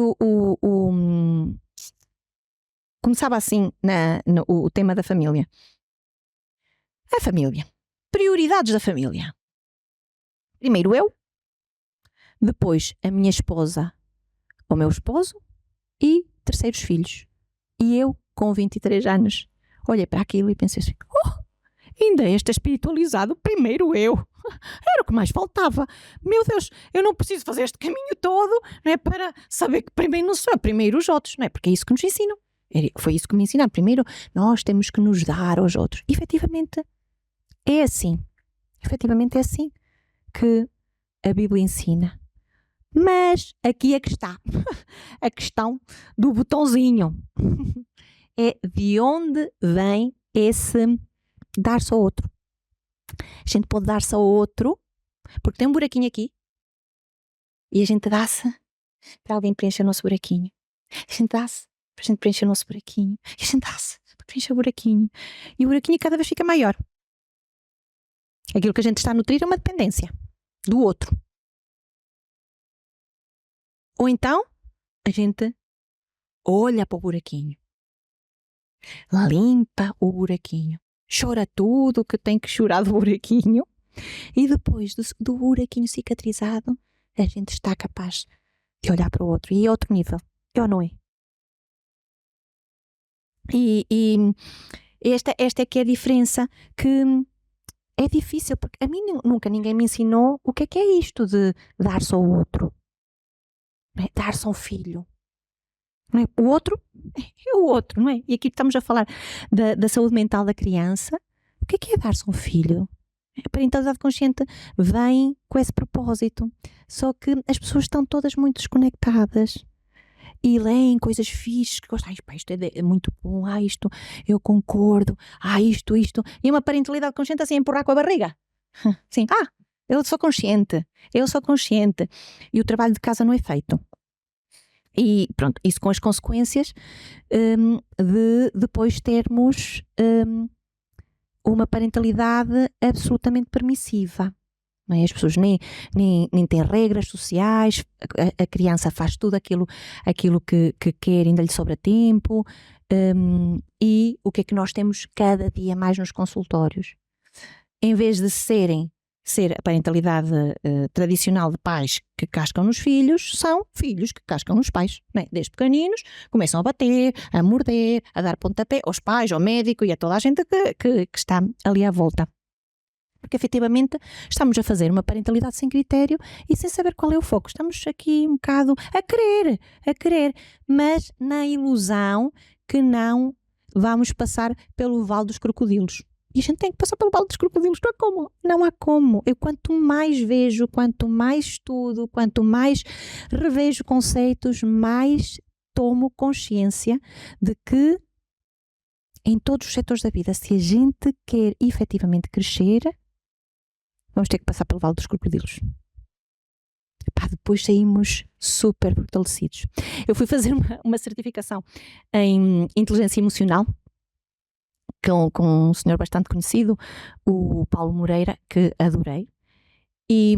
começava assim o tema da família. A família. Prioridades da família. Primeiro eu, depois a minha esposa, o meu esposo e terceiros filhos. E eu, com 23 anos, olhei para aquilo e pensei assim, ainda este espiritualizado, primeiro eu. Era o que mais faltava. Meu Deus, eu não preciso fazer este caminho todo, não é, para saber que primeiro não sou, primeiro os outros, não é? Porque é isso que nos ensinam. Foi isso que me ensinaram. Primeiro nós temos que nos dar aos outros. Efetivamente é assim. Efetivamente é assim que a Bíblia ensina. Mas aqui é que está a questão do botãozinho. É de onde vem esse dar-se ao outro. A gente pode dar-se ao outro porque tem um buraquinho aqui e a gente dá-se para alguém preencher o nosso buraquinho. A gente dá-se para a gente preencher o nosso buraquinho. E a gente dá-se para preencher o buraquinho. E o buraquinho cada vez fica maior. Aquilo que a gente está a nutrir é uma dependência do outro. Ou então a gente olha para o buraquinho, limpa o buraquinho, chora tudo o que tem que chorar do buraquinho e depois do buraquinho cicatrizado a gente está capaz de olhar para o outro e é outro nível, é ou não é? E esta é que é a diferença, que é difícil, porque a mim nunca ninguém me ensinou o que é isto de dar-se ao outro, não é? Dar-se a um filho. Não é? O outro é o outro, não é? E aqui estamos a falar da saúde mental da criança. O que é dar-se a um filho? A parentalidade consciente vem com esse propósito. Só que as pessoas estão todas muito desconectadas e leem coisas fixes que gostam. Isto é muito bom, isto eu concordo, isto. E uma parentalidade consciente assim a empurrar com a barriga. Sim, eu sou consciente. E o trabalho de casa não é feito. E pronto, isso com as consequências de depois termos uma parentalidade absolutamente permissiva. Não é? As pessoas nem têm regras sociais, a criança faz tudo aquilo que quer, ainda lhe sobra tempo. E o que é que nós temos cada dia mais nos consultórios? Em vez de ser a parentalidade tradicional de pais que cascam nos filhos, são filhos que cascam nos pais, não é? Desde pequeninos começam a bater, a morder, a dar pontapé aos pais, ao médico e a toda a gente que está ali à volta. Porque efetivamente estamos a fazer uma parentalidade sem critério e sem saber qual é o foco. Estamos aqui um bocado a querer, mas na ilusão que não vamos passar pelo vale dos crocodilos. E a gente tem que passar pelo vale dos crocodilos. Não há como. Eu quanto mais vejo, quanto mais estudo, quanto mais revejo conceitos, mais tomo consciência de que em todos os setores da vida, se a gente quer efetivamente crescer, vamos ter que passar pelo vale dos crocodilos. Depois saímos super fortalecidos. Eu fui fazer uma certificação em inteligência emocional com um senhor bastante conhecido, o Paulo Moreira, que adorei, e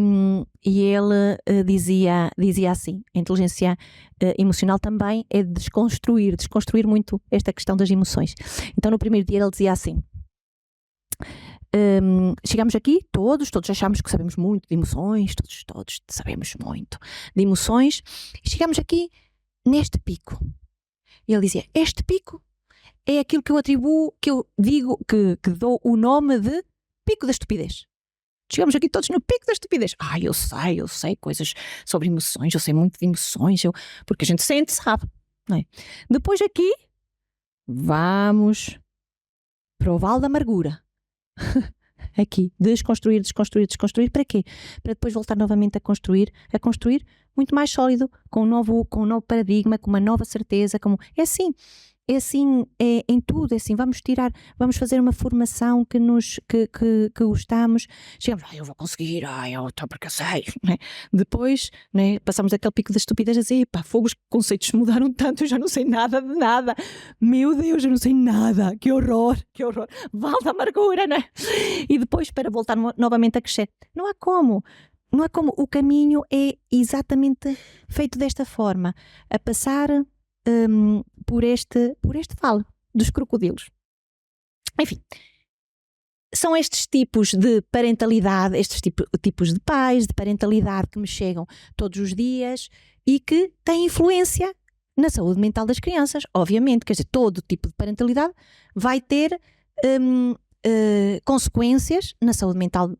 ele dizia assim: a inteligência emocional também é desconstruir muito esta questão das emoções. Então no primeiro dia ele dizia assim: chegamos aqui, todos achamos que sabemos muito de emoções, todos sabemos muito de emoções, e chegamos aqui neste pico. E ele dizia, este pico é aquilo que eu atribuo, que eu digo, que dou o nome de pico da estupidez. Chegamos aqui todos no pico da estupidez. Eu sei coisas sobre emoções, eu sei muito de emoções, porque a gente sente, sabe, não é? Depois aqui, vamos para o vale da amargura. Aqui, desconstruir, para quê? Para depois voltar novamente a construir muito mais sólido, com um novo paradigma, com uma nova certeza, é assim em tudo, é assim, vamos fazer uma formação que gostamos, chegamos, eu vou conseguir, eu estou porque eu sei, né? Depois, né, passamos aquele pico da estupidez a dizer, fogo, os conceitos mudaram tanto, eu já não sei nada de nada, meu Deus, eu não sei nada, que horror, vale da amargura, né? E depois, para voltar novamente a crescer, não há como, o caminho é exatamente feito desta forma, a passar por este vale dos crocodilos. Enfim, são estes tipos de parentalidade, estes tipos de pais, de parentalidade que me chegam todos os dias e que têm influência na saúde mental das crianças. Obviamente, quer dizer, todo tipo de parentalidade vai ter consequências na saúde mental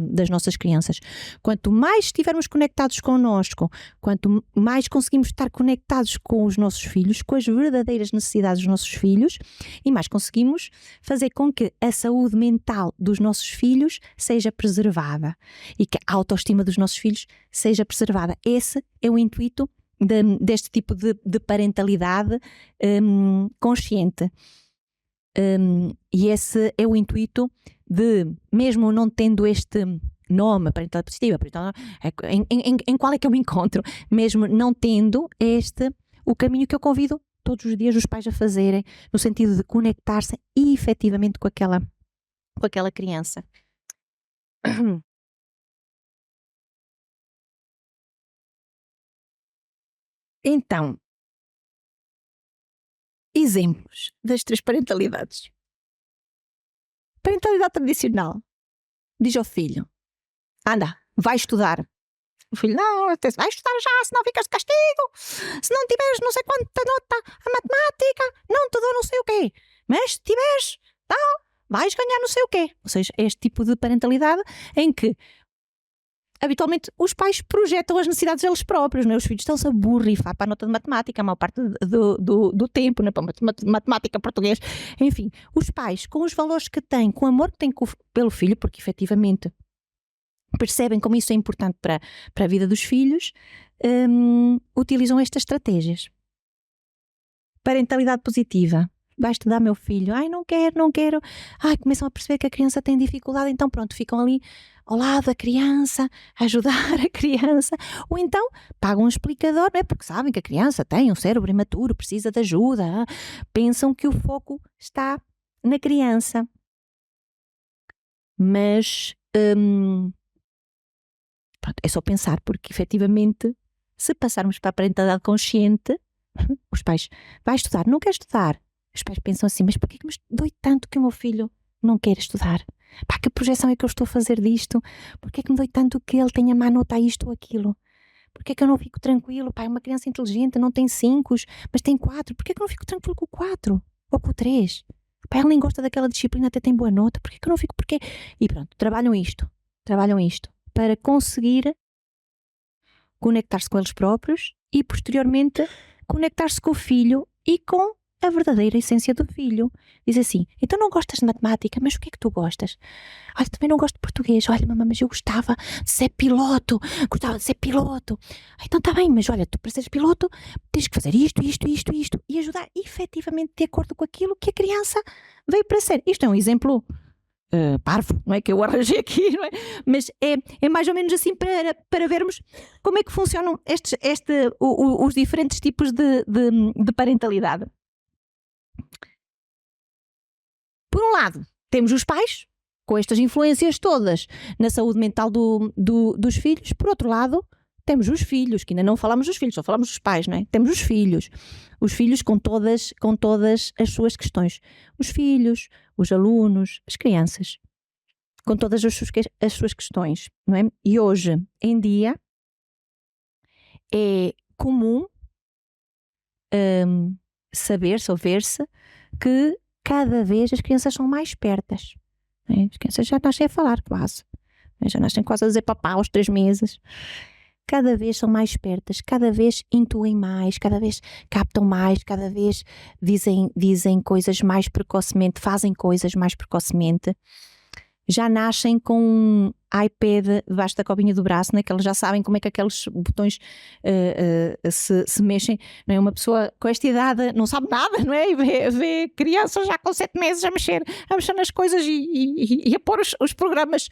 das nossas crianças. Quanto mais estivermos conectados connosco, quanto mais conseguimos estar conectados com os nossos filhos, com as verdadeiras necessidades dos nossos filhos, e mais conseguimos fazer com que a saúde mental dos nossos filhos seja preservada e que a autoestima dos nossos filhos seja preservada. Esse é o intuito deste tipo de parentalidade consciente. E esse é o intuito de, mesmo não tendo este nome, parentalidade positiva, em qual é que eu me encontro, mesmo não tendo o caminho que eu convido todos os dias os pais a fazerem, no sentido de conectar-se efetivamente com aquela criança. Então, exemplos das 3 parentalidades. Parentalidade tradicional. Diz ao filho, anda, vai estudar. O filho, não, vai estudar já, senão ficas de castigo. Se não tiveres não sei quanta nota a matemática, não te dou não sei o quê. Mas se tiveres, vais ganhar não sei o quê. Ou seja, este tipo de parentalidade em que habitualmente os pais projetam as necessidades deles próprios, não é? Os filhos estão-se a borrifar para a nota de matemática a maior parte do tempo, não é? Para matemática, português, enfim, os pais com os valores que têm, com o amor que têm pelo filho, porque efetivamente percebem como isso é importante para a vida dos filhos, utilizam estas estratégias. Parentalidade positiva. Vai estudar meu filho, não quero, começam a perceber que a criança tem dificuldade, então pronto, ficam ali ao lado da criança, a ajudar a criança, ou então pagam um explicador, não é? Porque sabem que a criança tem um cérebro imaturo, precisa de ajuda, pensam que o foco está na criança. Mas pronto, é só pensar, porque efetivamente, se passarmos para a parentalidade consciente, os pais, vai estudar, não quer estudar. Os pais pensam assim, mas porquê que me dói tanto que o meu filho não quer estudar? Que projeção é que eu estou a fazer disto? Porquê que me dói tanto que ele tenha má nota a isto ou aquilo? Porquê que eu não fico tranquilo? Uma criança inteligente não tem 5, mas tem 4. Porquê que eu não fico tranquilo com o 4? Ou com o 3? Ela nem gosta daquela disciplina, até tem boa nota. Porquê que eu não fico? Porquê? E pronto, trabalham isto para conseguir conectar-se com eles próprios e posteriormente conectar-se com o filho e com a verdadeira essência do filho. Diz assim, então não gostas de matemática, mas o que é que tu gostas? Também não gosto de português. Olha, mamãe, mas eu gostava de ser piloto. Então está bem, mas olha, tu para seres piloto tens que fazer isto e ajudar efetivamente de acordo com aquilo que a criança veio para ser. Isto é um exemplo parvo, não é? Que eu arranjei aqui, não é? Mas é mais ou menos assim para vermos como é que funcionam os diferentes tipos de parentalidade. Por um lado, temos os pais, com estas influências todas na saúde mental dos filhos. Por outro lado, temos os filhos, que ainda não falamos dos filhos, só falamos dos pais, não é? Temos os filhos com todas as suas questões. Os filhos, os alunos, as crianças. com todas as suas questões, não é? E hoje em dia é comum saber-se ou ver-se que cada vez as crianças são mais espertas, não é? As crianças já nascem a falar quase, já nascem quase a dizer papá aos 3 meses. Cada vez são mais espertas, cada vez intuem mais, cada vez captam mais, cada vez dizem coisas mais precocemente, fazem coisas mais precocemente. Já nascem com um iPad debaixo da cobinha do braço, né? Que eles já sabem como é que aqueles botões se mexem, não é? Uma pessoa com esta idade não sabe nada, não é? E vê crianças já com 7 meses a mexer nas coisas e a pôr os programas,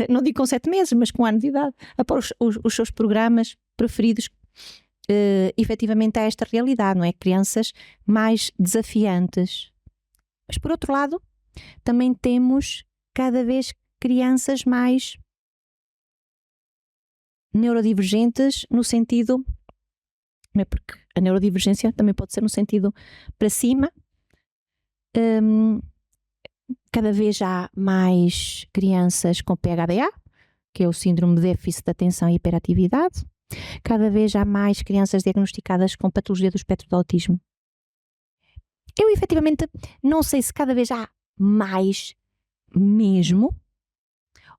não digo com 7 meses, mas com 1 ano de idade, a pôr os seus programas preferidos efetivamente a esta realidade, não é? Crianças mais desafiantes. Mas por outro lado, também temos cada vez crianças mais neurodivergentes no sentido, não é? Porque a neurodivergência também pode ser no sentido para cima. Cada vez há mais crianças com PHDA, que é o síndrome de déficit de atenção e hiperatividade. Cada vez há mais crianças diagnosticadas com patologia do espectro do autismo. Eu efetivamente não sei se cada vez há mais mesmo,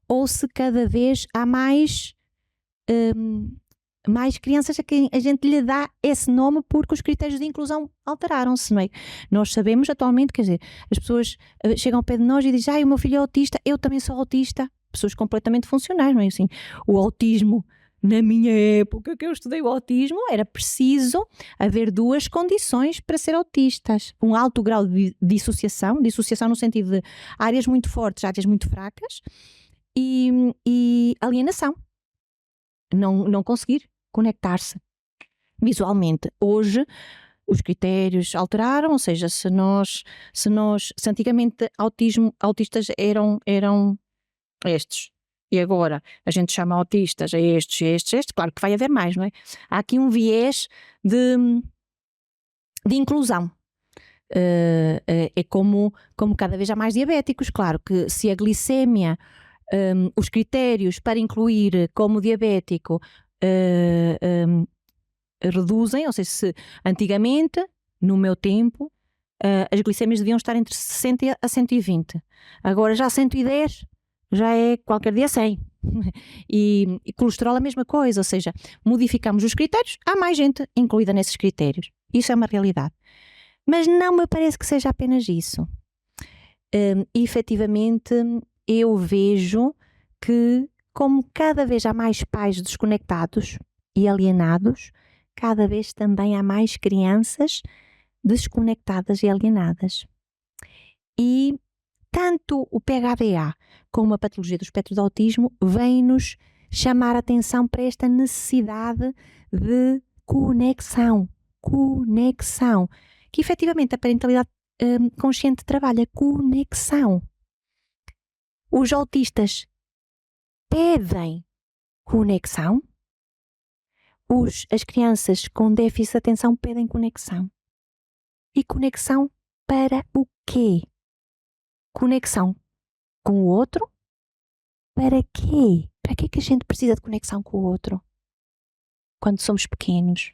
ou se cada vez há mais crianças a quem a gente lhe dá esse nome porque os critérios de inclusão alteraram-se, não é? Nós sabemos atualmente, quer dizer, as pessoas chegam ao pé de nós e dizem, o meu filho é autista, eu também sou autista, pessoas completamente funcionais, não é assim? O autismo, na minha época que eu estudei o autismo, era preciso haver 2 condições para ser autistas. Um alto grau de dissociação no sentido de áreas muito fortes, áreas muito fracas, e alienação. Não conseguir conectar-se visualmente. Hoje os critérios alteraram, ou seja, se antigamente autistas eram estes, e agora a gente chama autistas a estes, claro que vai haver mais, não é? Há aqui um viés de inclusão. É como cada vez há mais diabéticos, claro que se a glicémia, os critérios para incluir como diabético reduzem, ou seja, se antigamente, no meu tempo, as glicémias deviam estar entre 60 a 120, agora já 110 já é qualquer dia 100. E colesterol a mesma coisa, ou seja, modificamos os critérios, há mais gente incluída nesses critérios. Isso é uma realidade. Mas não me parece que seja apenas isso. Efetivamente, eu vejo que, como cada vez há mais pais desconectados e alienados, cada vez também há mais crianças desconectadas e alienadas. E tanto o PHDA como a patologia do espectro do autismo vêm-nos chamar a atenção para esta necessidade de conexão, que efetivamente a parentalidade consciente trabalha, conexão. Os autistas pedem conexão, as crianças com déficit de atenção pedem conexão. E conexão para o quê? Conexão com o outro? Para quê? Para que é que a gente precisa de conexão com o outro? Quando somos pequenos?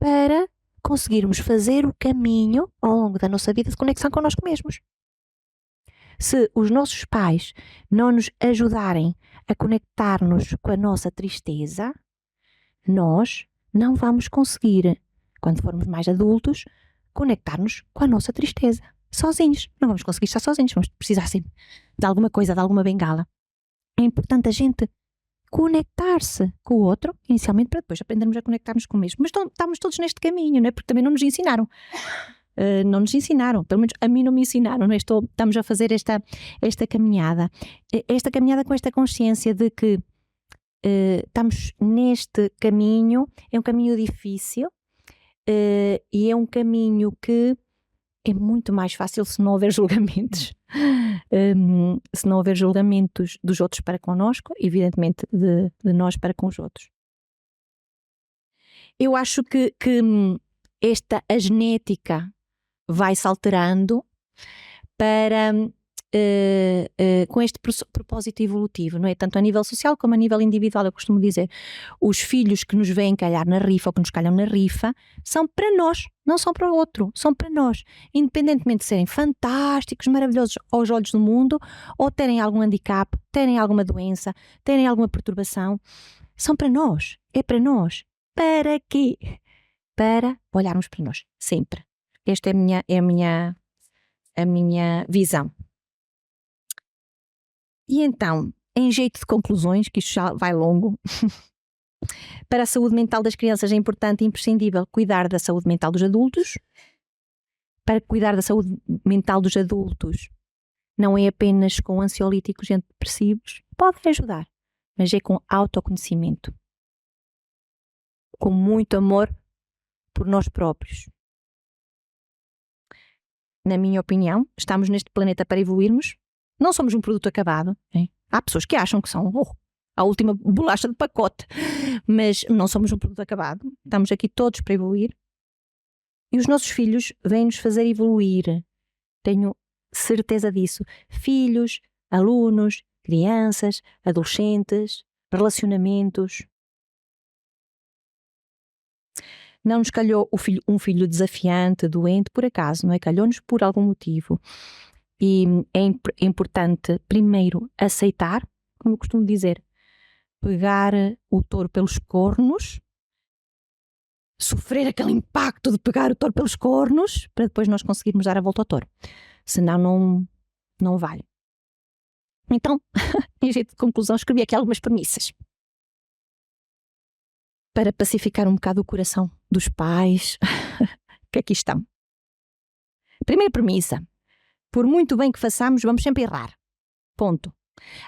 Para conseguirmos fazer o caminho ao longo da nossa vida de conexão connosco mesmos. Se os nossos pais não nos ajudarem a conectar-nos com a nossa tristeza, nós não vamos conseguir, quando formos mais adultos, conectar-nos com a nossa tristeza. Sozinhos. Não vamos conseguir estar sozinhos, vamos precisar sempre de alguma coisa, de alguma bengala. É importante a gente conectar-se com o outro, inicialmente, para depois aprendermos a conectar-nos com o mesmo. Mas estamos todos neste caminho, não é? Porque também não nos ensinaram. Não nos ensinaram, pelo menos a mim não me ensinaram, não é? Estamos a fazer esta caminhada. Esta caminhada com esta consciência de que estamos neste caminho, é um caminho difícil e é um caminho que é muito mais fácil se não houver julgamentos. Se não houver julgamentos dos outros para connosco, evidentemente de nós para com os outros. Eu acho que a genética vai-se alterando para com este propósito evolutivo, não é? Tanto a nível social como a nível individual. Eu costumo dizer, os filhos que nos vêm calhar na rifa ou que nos calham na rifa são para nós, não são para o outro, são para nós, independentemente de serem fantásticos, maravilhosos aos olhos do mundo, ou terem algum handicap, terem alguma doença, terem alguma perturbação, são para nós, é para nós. Para quê? Para olharmos para nós, sempre. Esta é a minha visão. E então, em jeito de conclusões, que isto já vai longo, para a saúde mental das crianças é importante e imprescindível cuidar da saúde mental dos adultos. Para cuidar da saúde mental dos adultos, não é apenas com ansiolíticos e antidepressivos, pode ajudar, mas é com autoconhecimento, com muito amor por nós próprios. Na minha opinião, estamos neste planeta para evoluirmos. Não somos um produto acabado. Hein? Há pessoas que acham que são a última bolacha de pacote, mas não somos um produto acabado. Estamos aqui todos para evoluir. E os nossos filhos vêm-nos fazer evoluir. Tenho certeza disso. Filhos, alunos, crianças, adolescentes, relacionamentos. Não nos calhou um filho desafiante, doente, por acaso, não é? Calhou-nos por algum motivo. E é importante, primeiro, aceitar, como eu costumo dizer, pegar o touro pelos cornos, sofrer aquele impacto de pegar o touro pelos cornos, para depois nós conseguirmos dar a volta ao touro. Senão não vale. Então, em jeito de conclusão, escrevi aqui algumas premissas para pacificar um bocado o coração dos pais que aqui estão. Primeira premissa: por muito bem que façamos, vamos sempre errar. Ponto.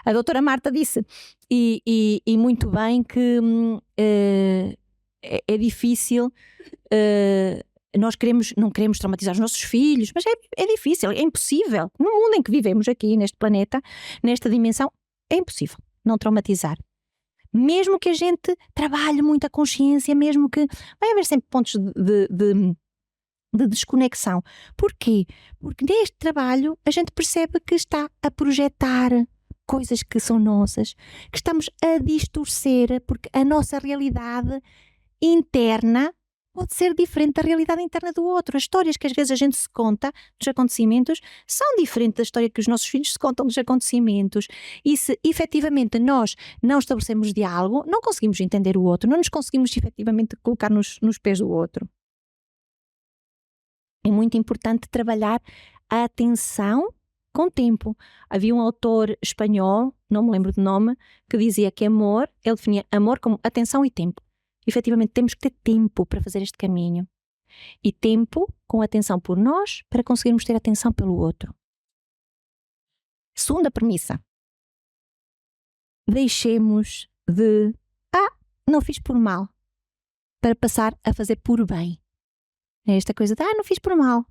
A doutora Marta disse, e muito bem, que é difícil, nós não queremos traumatizar os nossos filhos, mas é difícil, é impossível. No mundo em que vivemos aqui, neste planeta, nesta dimensão, é impossível não traumatizar. Mesmo que a gente trabalhe muito a consciência, mesmo que... Vai haver sempre pontos de desconexão. Porquê? Porque neste trabalho a gente percebe que está a projetar coisas que são nossas, que estamos a distorcer, porque a nossa realidade interna pode ser diferente da realidade interna do outro. As histórias que às vezes a gente se conta dos acontecimentos são diferentes da história que os nossos filhos se contam dos acontecimentos. E se efetivamente nós não estabelecemos diálogo, não conseguimos entender o outro, não nos conseguimos efetivamente colocar nos pés do outro. É muito importante trabalhar a atenção com tempo. Havia um autor espanhol, não me lembro do nome, que dizia que amor, ele definia amor como atenção e tempo. Efetivamente temos que ter tempo para fazer este caminho. E tempo com atenção por nós para conseguirmos ter atenção pelo outro. Segunda premissa. Deixemos de não fiz por mal, para passar a fazer por bem. É esta coisa de, não fiz por mal.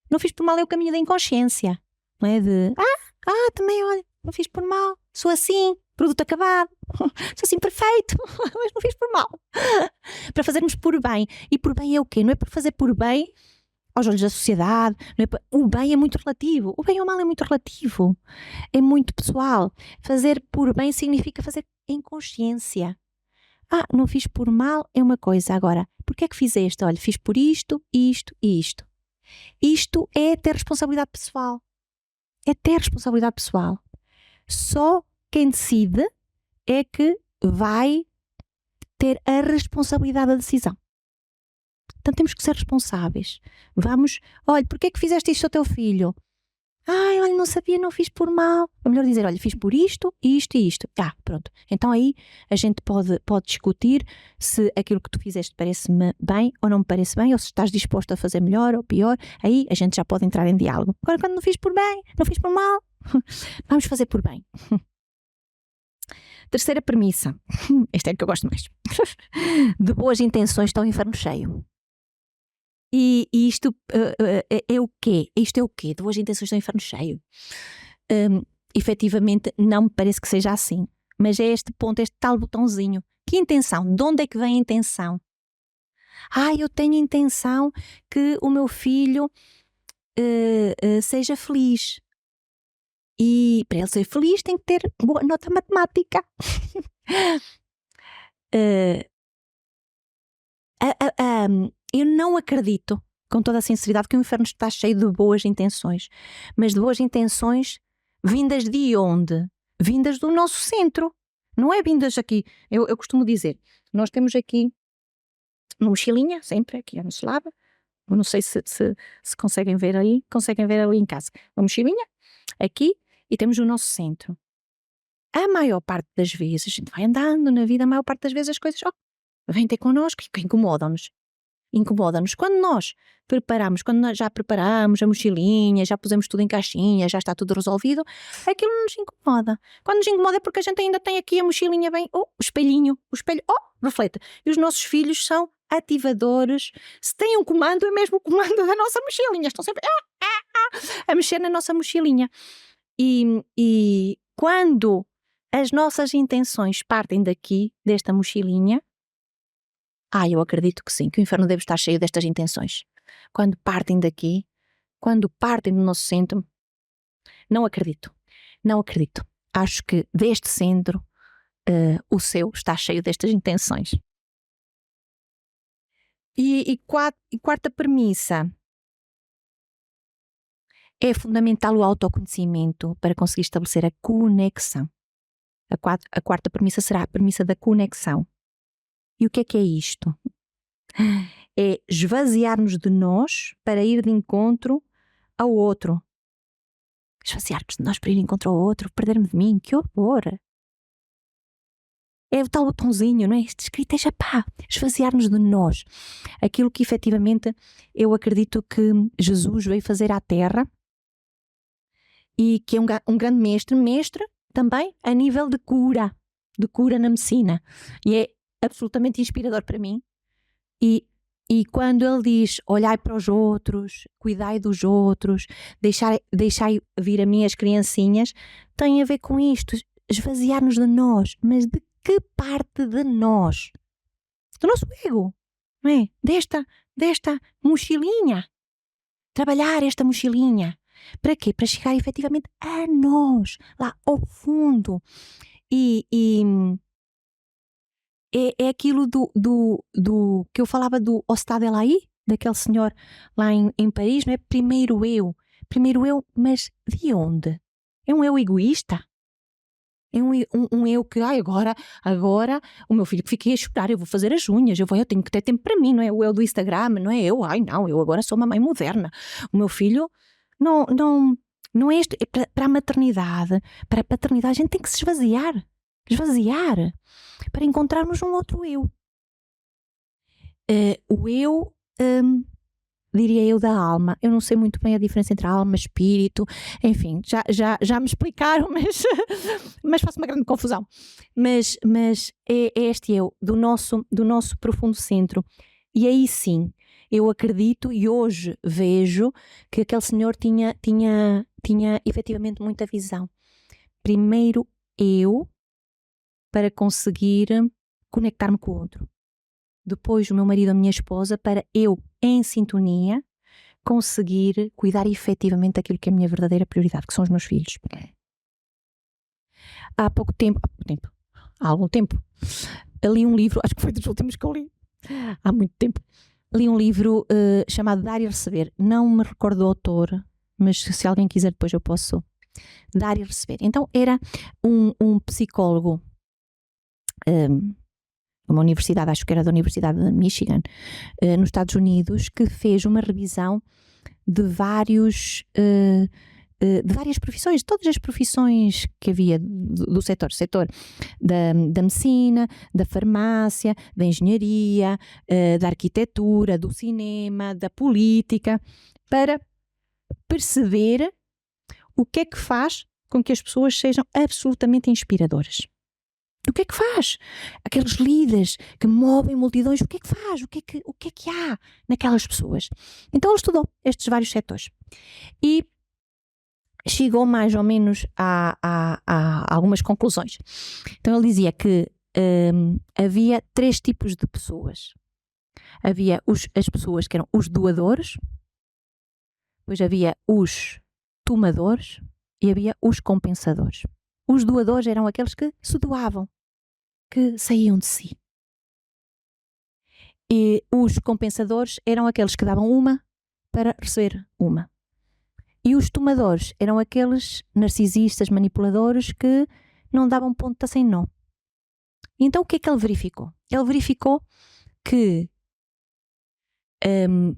Não fiz por mal é o caminho da inconsciência. Não é de, também, olha, não fiz por mal. Sou assim, produto acabado. Sou assim perfeito, mas não fiz por mal. Para fazermos por bem. E por bem é o quê? Não é por fazer por bem aos olhos da sociedade. Não é o bem é muito relativo. O bem ou o mal é muito relativo. É muito pessoal. Fazer por bem significa fazer em consciência. Não fiz por mal é uma coisa. Agora, porquê é que fiz isto? Olha, fiz por isto, isto e isto. Isto é ter responsabilidade pessoal. É ter responsabilidade pessoal. Só quem decide é que vai ter a responsabilidade da decisão. Portanto, temos que ser responsáveis. Olha, porquê é que fizeste isto ao teu filho? Olha, não sabia, não fiz por mal. É melhor dizer, olha, fiz por isto, isto e isto. Pronto. Então aí a gente pode discutir se aquilo que tu fizeste parece-me bem ou não me parece bem, ou se estás disposto a fazer melhor ou pior. Aí a gente já pode entrar em diálogo. Agora, quando não fiz por bem, não fiz por mal, vamos fazer por bem. Terceira premissa. Esta é a que eu gosto mais. De boas intenções está o inferno cheio. E isto é o quê? Isto é o quê? De boas intenções do inferno cheio? Efetivamente, não me parece que seja assim. Mas é este ponto, este tal botãozinho. Que intenção? De onde é que vem a intenção? Eu tenho intenção que o meu filho seja feliz. E para ele ser feliz tem que ter boa nota matemática. Eu não acredito, com toda a sinceridade, que o inferno está cheio de boas intenções. Mas de boas intenções vindas de onde? Vindas do nosso centro. Não é vindas aqui. Eu costumo dizer, nós temos aqui uma mochilinha, sempre aqui a nosso lado. Eu não sei se conseguem ver aí. Conseguem ver ali em casa. Uma mochilinha, aqui, e temos o nosso centro. A maior parte das vezes, a gente vai andando na vida, a maior parte das vezes as coisas vêm ter connosco e incomodam-nos. Incomoda-nos. Quando nós já preparamos a mochilinha, já pusemos tudo em caixinha, já está tudo resolvido, aquilo não nos incomoda. Quando nos incomoda é porque a gente ainda tem aqui a mochilinha bem, o espelho, reflete. E os nossos filhos são ativadores. Se tem um comando, é mesmo o comando da nossa mochilinha. Estão sempre a mexer na nossa mochilinha. E quando as nossas intenções partem daqui, desta mochilinha, eu acredito que sim, que o inferno deve estar cheio destas intenções. Quando partem daqui, quando partem do nosso centro, não acredito. Acho que deste centro, o céu está cheio destas intenções. E quarta premissa. É fundamental o autoconhecimento para conseguir estabelecer a conexão. A quarta premissa será a premissa da conexão. E o que é isto? É esvaziar-nos de nós para ir de encontro ao outro. Esvaziar-nos de nós para ir de encontro ao outro, perder-me de mim, que horror! É o tal botãozinho, não é? Este escrito é esvaziar-nos de nós. Aquilo que efetivamente eu acredito que Jesus veio fazer à Terra e que é um grande mestre também a nível de cura na medicina. E é absolutamente inspirador para mim. E quando ele diz, olhai para os outros, cuidai dos outros, deixai vir a mim as criancinhas, tem a ver com isto, esvaziar-nos de nós. Mas de que parte de nós? Do nosso ego, não é? Desta mochilinha. Trabalhar esta mochilinha. Para quê? Para chegar efetivamente a nós, lá ao fundo. É aquilo do que eu falava do Ostade Elaí, daquele senhor lá em Paris, não é? Primeiro eu, mas de onde? É um eu egoísta? É um eu que, agora o meu filho que fiquei a chorar, eu vou fazer as unhas, eu tenho que ter tempo para mim, não é? O eu do Instagram, não é eu, eu agora sou uma mãe moderna. O meu filho, não é isto, é para a maternidade, para a paternidade, a gente tem que se esvaziar para encontrarmos um outro eu. O eu, diria eu, da alma. Eu não sei muito bem a diferença entre alma, espírito, enfim, já me explicaram, mas faço uma grande confusão. Mas é este eu, do nosso profundo centro. E aí sim, eu acredito e hoje vejo que aquele senhor tinha efetivamente muita visão. Primeiro eu, para conseguir conectar-me com o outro. Depois o meu marido, a minha esposa, para eu, em sintonia, conseguir cuidar efetivamente daquilo que é a minha verdadeira prioridade, que são os meus filhos. Há algum tempo, li um livro, acho que foi dos últimos que eu li, há muito tempo, li um livro chamado Dar e Receber. Não me recordo do autor, mas se alguém quiser depois eu posso dar e receber. Então era um psicólogo, uma universidade, acho que era da Universidade de Michigan, nos Estados Unidos, que fez uma revisão de várias profissões, todas as profissões que havia do setor da medicina, da farmácia, da engenharia, da arquitetura, do cinema, da política, para perceber o que é que faz com que as pessoas sejam absolutamente inspiradoras. O que é que faz? Aqueles líderes que movem multidões, o que é que faz? O que é que há naquelas pessoas? Então ele estudou estes vários setores e chegou mais ou menos a algumas conclusões. Então ele dizia que havia 3 tipos de pessoas. Havia as pessoas que eram os doadores, depois havia os tomadores e havia os compensadores. Os doadores eram aqueles que se doavam, que saíam de si. E os compensadores eram aqueles que davam uma para receber uma. E os tomadores eram aqueles narcisistas, manipuladores que não davam ponta sem nó. Então o que é que ele verificou? Ele verificou que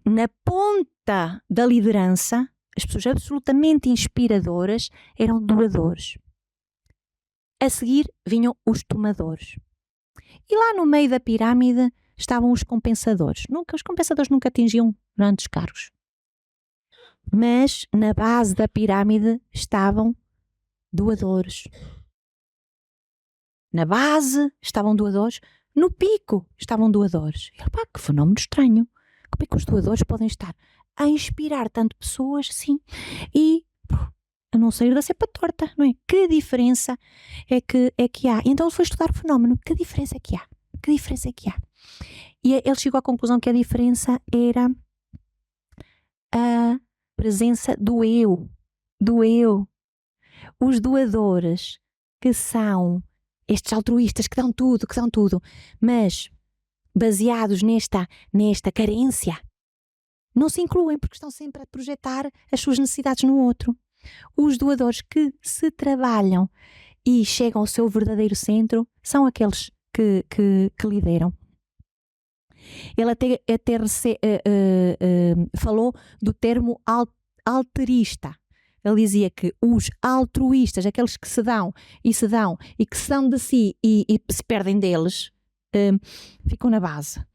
na ponta da liderança, as pessoas absolutamente inspiradoras eram doadores. A seguir vinham os tomadores. E lá no meio da pirâmide estavam os compensadores. Os compensadores nunca atingiam grandes cargos. Mas na base da pirâmide estavam doadores. Na base estavam doadores, no pico estavam doadores. E, pá, que fenómeno estranho. Como é que os doadores podem estar a inspirar tanto pessoas assim e a não sair da cepa torta, não é? Que diferença é que há? Então ele foi estudar o fenómeno. Que diferença é que há? Que diferença é que há? E ele chegou à conclusão que a diferença era a presença do eu. Do eu. Os doadores, que são estes altruístas que dão tudo, mas baseados nesta carência, não se incluem porque estão sempre a projetar as suas necessidades no outro. Os doadores que se trabalham e chegam ao seu verdadeiro centro são aqueles que lideram. Ele até falou do termo alterista. Ele dizia que os altruístas, aqueles que se dão e que se dão de si e se perdem deles, ficam na base.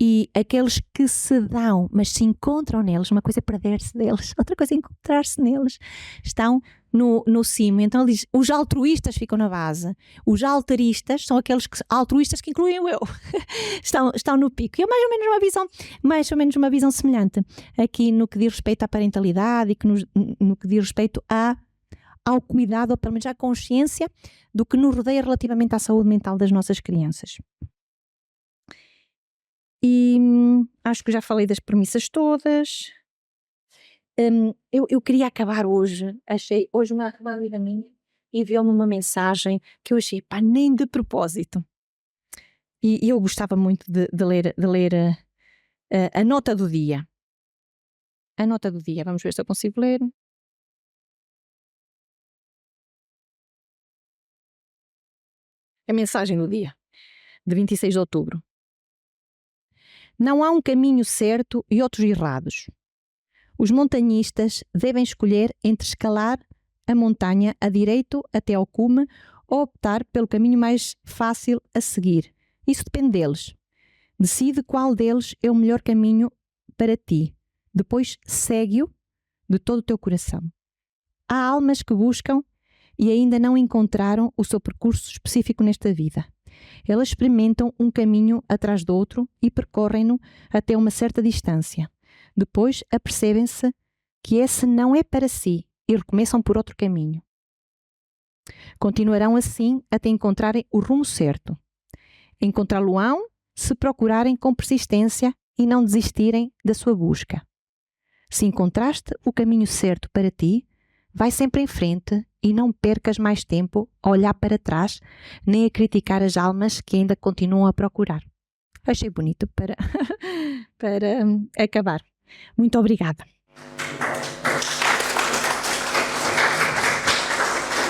E aqueles que se dão, mas se encontram neles, uma coisa é perder-se deles, outra coisa é encontrar-se neles, estão no cimo. Então ele diz, os altruístas ficam na base, os alteristas são aqueles altruístas que incluem o eu, estão no pico. E é mais ou menos uma visão semelhante aqui no que diz respeito à parentalidade e que no que diz respeito ao cuidado, ou pelo menos à consciência do que nos rodeia relativamente à saúde mental das nossas crianças. E acho que já falei das premissas todas. Eu queria acabar hoje. Achei hoje uma amiga minha enviou-me uma mensagem que eu achei, pá, nem de propósito. E eu gostava muito de ler a nota do dia. A nota do dia. Vamos ver se eu consigo ler. A mensagem do dia, de 26 de outubro. Não há um caminho certo e outros errados. Os montanhistas devem escolher entre escalar a montanha a direito até ao cume ou optar pelo caminho mais fácil a seguir. Isso depende deles. Decide qual deles é o melhor caminho para ti. Depois segue-o de todo o teu coração. Há almas que buscam e ainda não encontraram o seu percurso específico nesta vida. Elas experimentam um caminho atrás do outro e percorrem-no até uma certa distância. Depois apercebem-se que esse não é para si e recomeçam por outro caminho. Continuarão assim até encontrarem o rumo certo. Encontrá-lo-ão se procurarem com persistência e não desistirem da sua busca. Se encontraste o caminho certo para ti, vai sempre em frente e não percas mais tempo a olhar para trás nem a criticar as almas que ainda continuam a procurar. Achei bonito para acabar. Muito obrigada.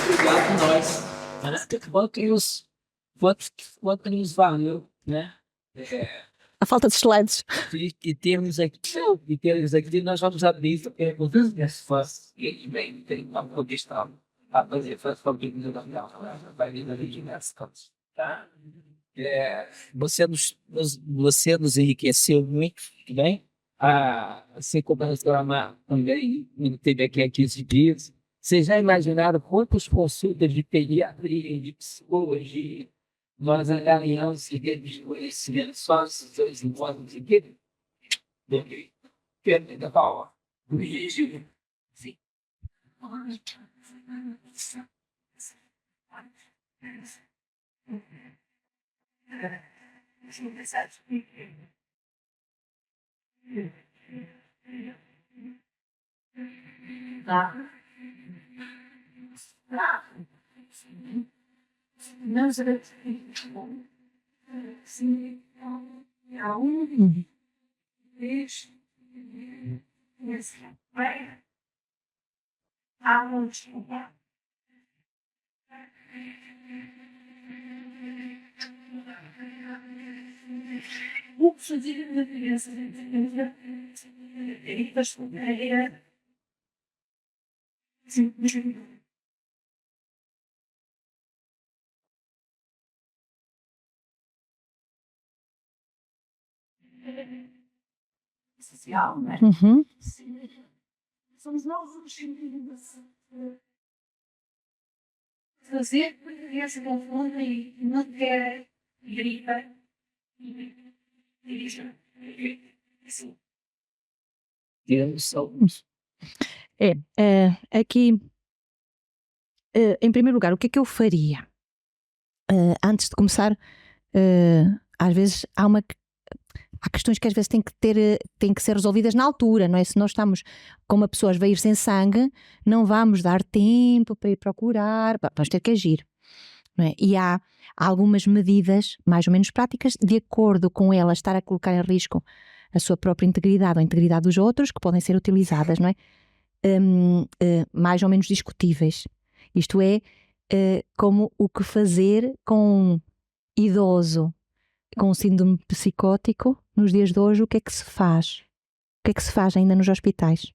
Obrigado a nós. Quanto nos valeu, né? A falta de slides. E temos aqui, nós vamos abrir perguntas respostas. E bem, tem uma questão a fazer sobre tá? Você nos enriqueceu muito, bem? Assim como a doutora também teve aqui há 15 dias. Vocês já imaginaram quantas consultas de pediatria, de psicologia, nós alinhamos e temos conhecimento só esses dois encontros aqui? Perda da palma. Sim. Tá. Uhum. Somos nós os fazer porque se confundem e não quer gritar e diz assim. Aqui, em primeiro lugar, o que é que eu faria? Antes de começar, às vezes há questões que às vezes têm que ser resolvidas na altura, não é? Se nós estamos com uma pessoa a veio sem sangue, não vamos dar tempo para ir procurar, vamos ter que agir, não é? E há algumas medidas mais ou menos práticas, de acordo com ela estar a colocar em risco a sua própria integridade ou a integridade dos outros, que podem ser utilizadas, não é? Mais ou menos discutíveis. Isto é, como o que fazer com um idoso com síndrome psicótico nos dias de hoje. O que é que se faz? O que é que se faz ainda nos hospitais?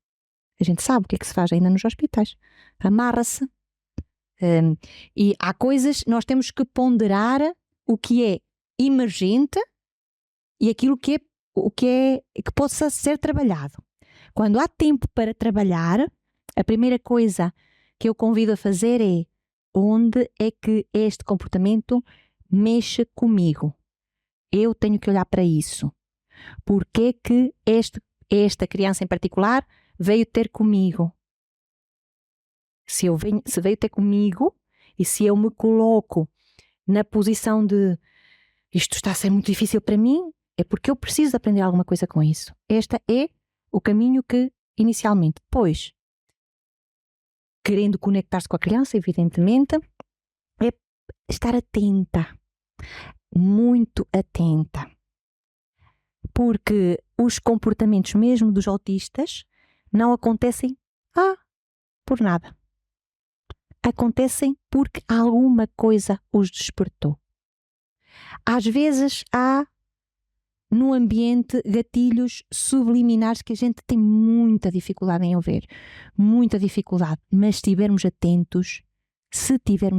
A gente sabe o que é que se faz ainda nos hospitais. Amarra-se. E há coisas, nós temos que ponderar o que é emergente e aquilo que possa ser trabalhado. Quando há tempo para trabalhar, a primeira coisa que eu convido a fazer é: onde é que este comportamento mexe comigo? Eu tenho que olhar para isso. Porque é que esta criança em particular veio ter comigo? Se veio ter comigo e se eu me coloco na posição de isto está a ser muito difícil para mim, é porque eu preciso aprender alguma coisa com isso. Este é o caminho que inicialmente, depois, querendo conectar-se com a criança, evidentemente, é estar atenta, muito atenta. Porque os comportamentos mesmo dos autistas não acontecem por nada. Acontecem porque alguma coisa os despertou. Às vezes há no ambiente gatilhos subliminares que a gente tem muita dificuldade em ouvir. Muita dificuldade. Mas se estivermos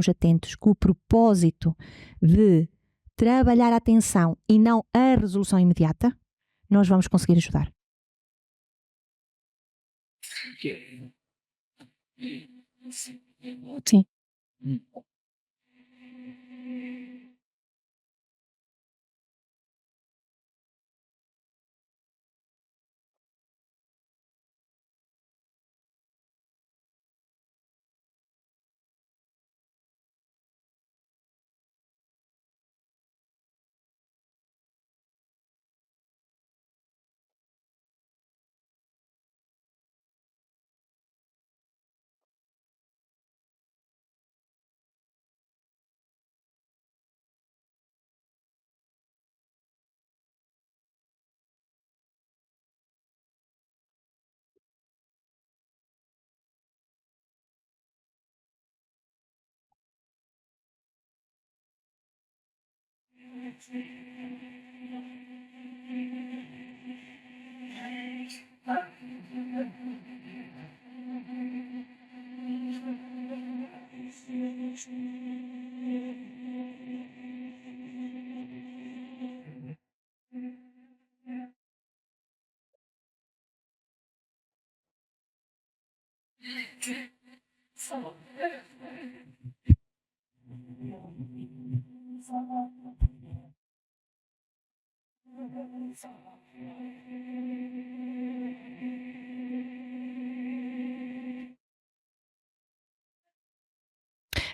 atentos com o propósito de trabalhar a atenção e não a resolução imediata, nós vamos conseguir ajudar. Sim.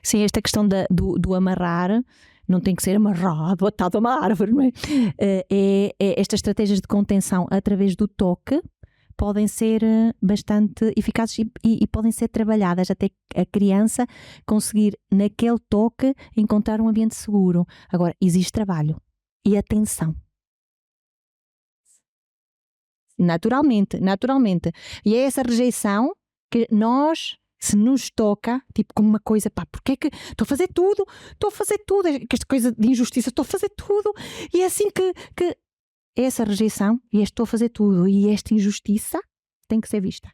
Sim, esta questão do amarrar não tem que ser amarrado, atado a uma árvore, não é? Estas estratégias de contenção através do toque podem ser bastante eficazes e podem ser trabalhadas até a criança conseguir, naquele toque, encontrar um ambiente seguro. Agora, existe trabalho e atenção. Naturalmente. E é essa rejeição que nós, se nos toca, tipo como uma coisa, pá, porque é que estou a fazer tudo, que esta coisa de injustiça, estou a fazer tudo, e é assim que essa rejeição, e estou a fazer tudo, e esta injustiça tem que ser vista.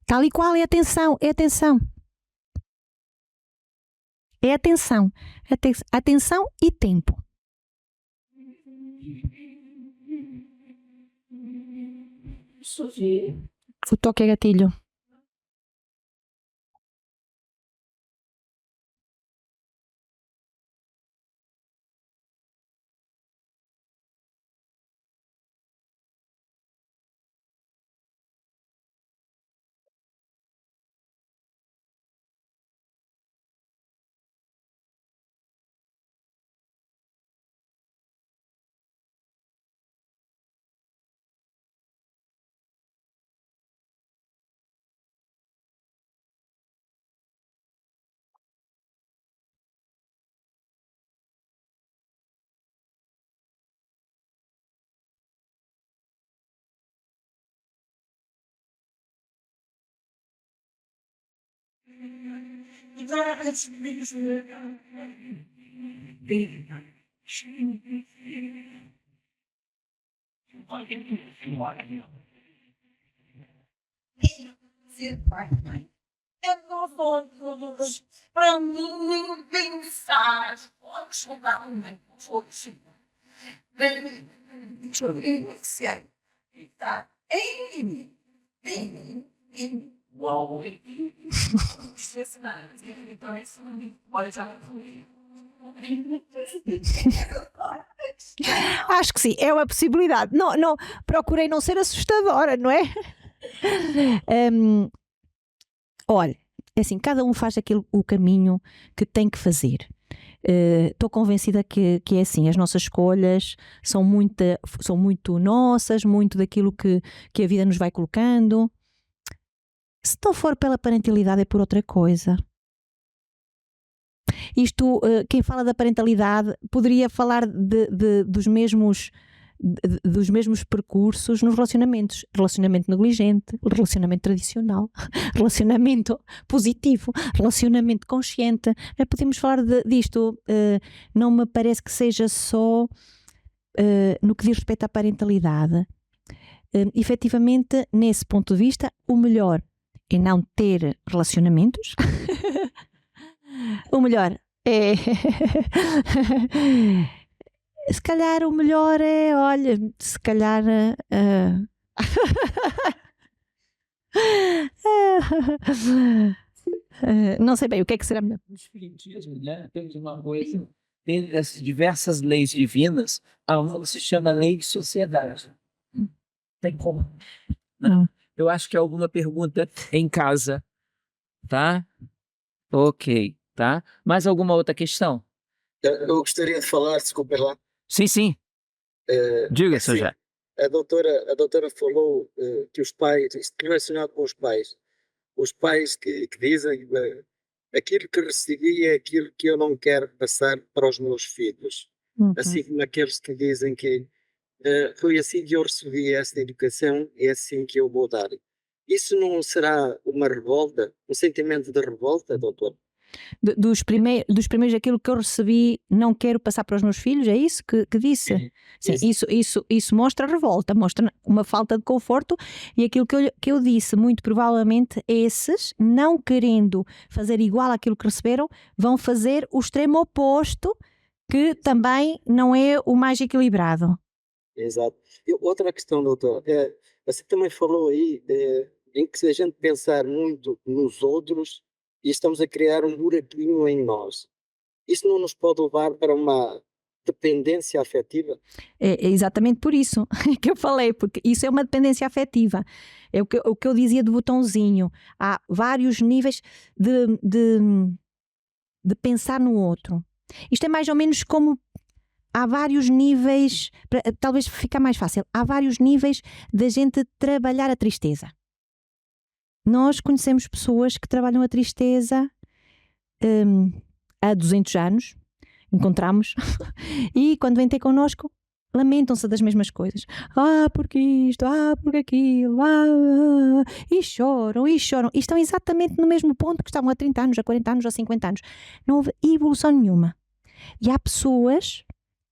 Tal e qual, é atenção. É atenção. Atenção e tempo. O toque é gatilho. Para mim pensar, pode chegar uma força. Está em mim. Uau! Acho que sim, é uma possibilidade. Não, procurei não ser assustadora, não é? Olha, assim, cada um faz o caminho que tem que fazer. Estou convencida que é assim, as nossas escolhas são muito nossas, muito daquilo que a vida nos vai colocando. Se não for pela parentalidade é por outra coisa. Isto, quem fala da parentalidade poderia falar dos mesmos percursos nos relacionamentos. Relacionamento negligente, relacionamento tradicional, relacionamento positivo, relacionamento consciente. Podemos falar disto. Não me parece que seja só no que diz respeito à parentalidade. Efetivamente, nesse ponto de vista, o melhor é não ter relacionamentos. O melhor é... Se calhar o melhor é, olha, se calhar... não sei bem o que é que será melhor. No espiritismo, né, temos uma coisa, tem as diversas leis divinas, a uma se chama lei de sociedade. Tem como? Não. Eu acho que é alguma pergunta em casa, tá? Ok, tá? Mais alguma outra questão? Eu gostaria de falar, desculpa lá. Sim. Diga, Sr. José. A doutora falou que os pais, isto relacionado com os pais que dizem aquilo que recebi é aquilo que eu não quero passar para os meus filhos. Assim como aqueles que dizem que foi assim que eu recebi esta educação, é assim que eu vou dar. Isso não será uma revolta, um sentimento de revolta, doutor? Dos primeiros, aquilo que eu recebi, não quero passar para os meus filhos, é isso que disse? Sim, isso mostra revolta, mostra uma falta de conforto, e aquilo que eu disse, muito provavelmente, esses, não querendo fazer igual àquilo que receberam, vão fazer o extremo oposto, que também não é o mais equilibrado. Exato. E outra questão, doutor, você também falou aí em que se a gente pensar muito nos outros, e estamos a criar um buraquinho em nós. Isso não nos pode levar para uma dependência afetiva? É exatamente por isso que eu falei, porque isso é uma dependência afetiva. É o que eu dizia do botãozinho. Há vários níveis de pensar no outro. Isto é mais ou menos como há vários níveis, talvez fica mais fácil, há vários níveis da gente trabalhar a tristeza. Nós conhecemos pessoas que trabalham a tristeza há 200 anos, encontramos, e quando vêm ter connosco, lamentam-se das mesmas coisas. Porque isto, porque aquilo, e choram, e choram. E estão exatamente no mesmo ponto que estavam há 30 anos, há 40 anos, há 50 anos. Não houve evolução nenhuma. E há pessoas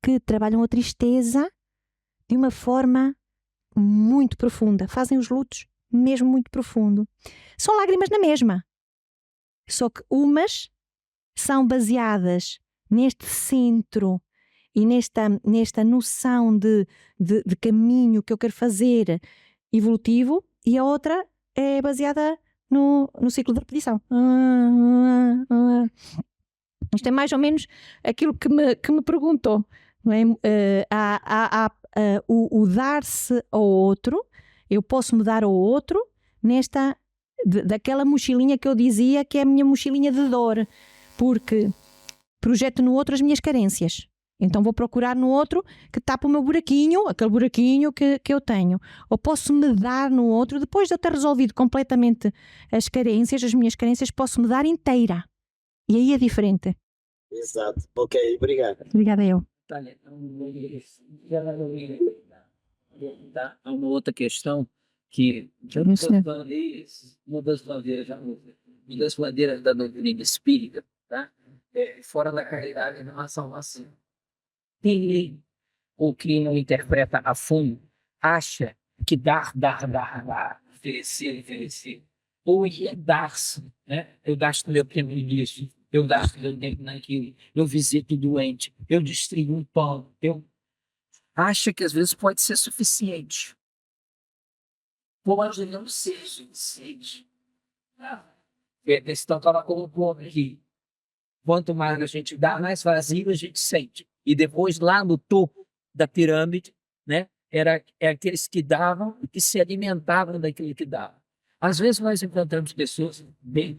que trabalham a tristeza de uma forma muito profunda. Fazem os lutos mesmo muito profundo. São lágrimas na mesma. Só que umas são baseadas neste centro e nesta noção de caminho que eu quero fazer evolutivo, e a outra é baseada no ciclo de repetição. Isto é mais ou menos aquilo que me perguntou, não é? O dar-se ao outro, eu posso me dar ao outro daquela mochilinha que eu dizia que é a minha mochilinha de dor, porque projeto no outro as minhas carências. Então vou procurar no outro que tapa o meu buraquinho, aquele buraquinho que eu tenho. Ou posso me dar no outro, depois de eu ter resolvido completamente as minhas carências, posso me dar inteira. E aí é diferente. Exato. Ok, obrigado. Obrigada eu. Há uma outra questão que uma das bandeiras da doutrina espírita, tá? Fora da caridade não há salvação. O que não interpreta a fundo acha que dar, oferecer, ou ia dar-se, né? Eu gasto meu tempo nisso, eu gasto meu tempo naquilo, eu visito doente, eu distribuo pão, acha que às vezes pode ser suficiente. Pode não ser suficiente. Então estava colocando aqui, quanto mais a gente dá, mais vazio a gente sente. E depois, lá no topo da pirâmide, né, era aqueles que davam e que se alimentavam daquilo que davam. Às vezes nós encontramos pessoas bem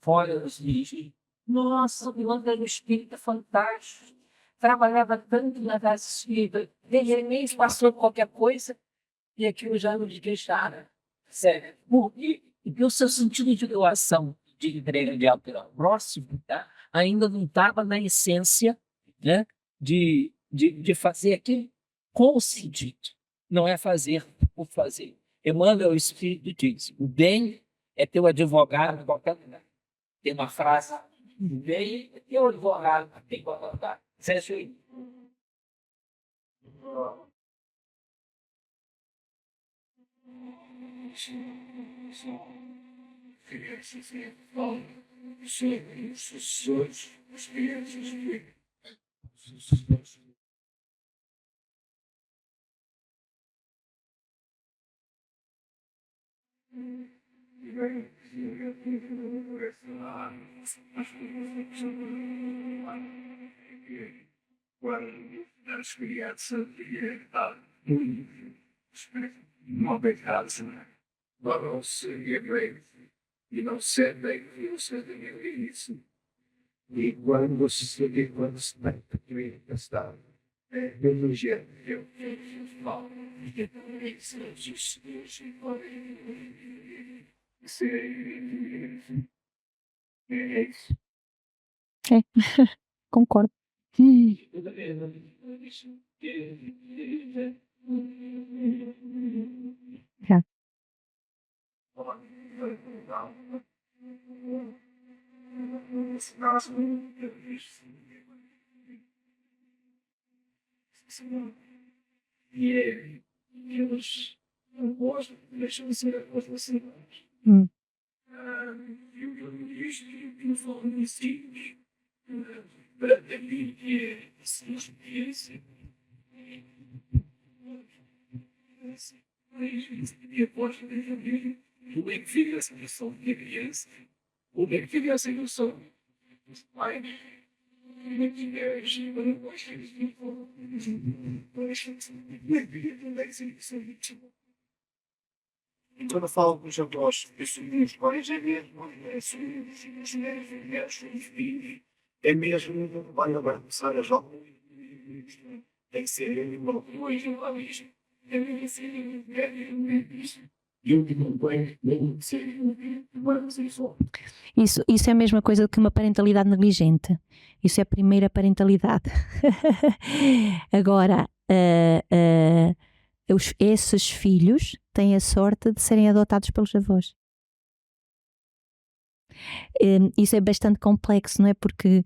fora dos lixos. Nossa, o Evangelho Espírita é fantástico. Trabalhava tanto na casa espírita. De repente passou qualquer coisa e aquilo já nos deixaram. Sério. Porque o seu sentido de doação, de entrega de algo ao próximo, tá? Ainda não estava na essência, né, de fazer aquilo com o sentido. Não é fazer por fazer. Emmanuel, o Espírito diz, o bem é teu advogado em qualquer lugar. Tem uma frase, o bem é teu advogado em qualquer lugar. Fecha aí. Quando as crianças não obedeçam, não se bem e não sentem isso de isso. E quando você está está pelo jeito eu falo, Concordo. Já. E eles não gostam, deixam de ser aproximados. Eu falo nisso, para mim, essa experiência. E após a minha família, como é que fica essa noção de criança? Como é que fica essa noção de pai? Como é que fica a estima? Eu gosto de falar. Quando eu falo com os avós, eu sou meus pais, é mesmo, eu sou os meus filhos, é mesmo, vai começar a jogar. Tem que ser uma coisa, Isso é a mesma coisa que uma parentalidade negligente. Isso é a primeira parentalidade. Agora, esses filhos têm a sorte de serem adotados pelos avós. Isso é bastante complexo, não é? Porque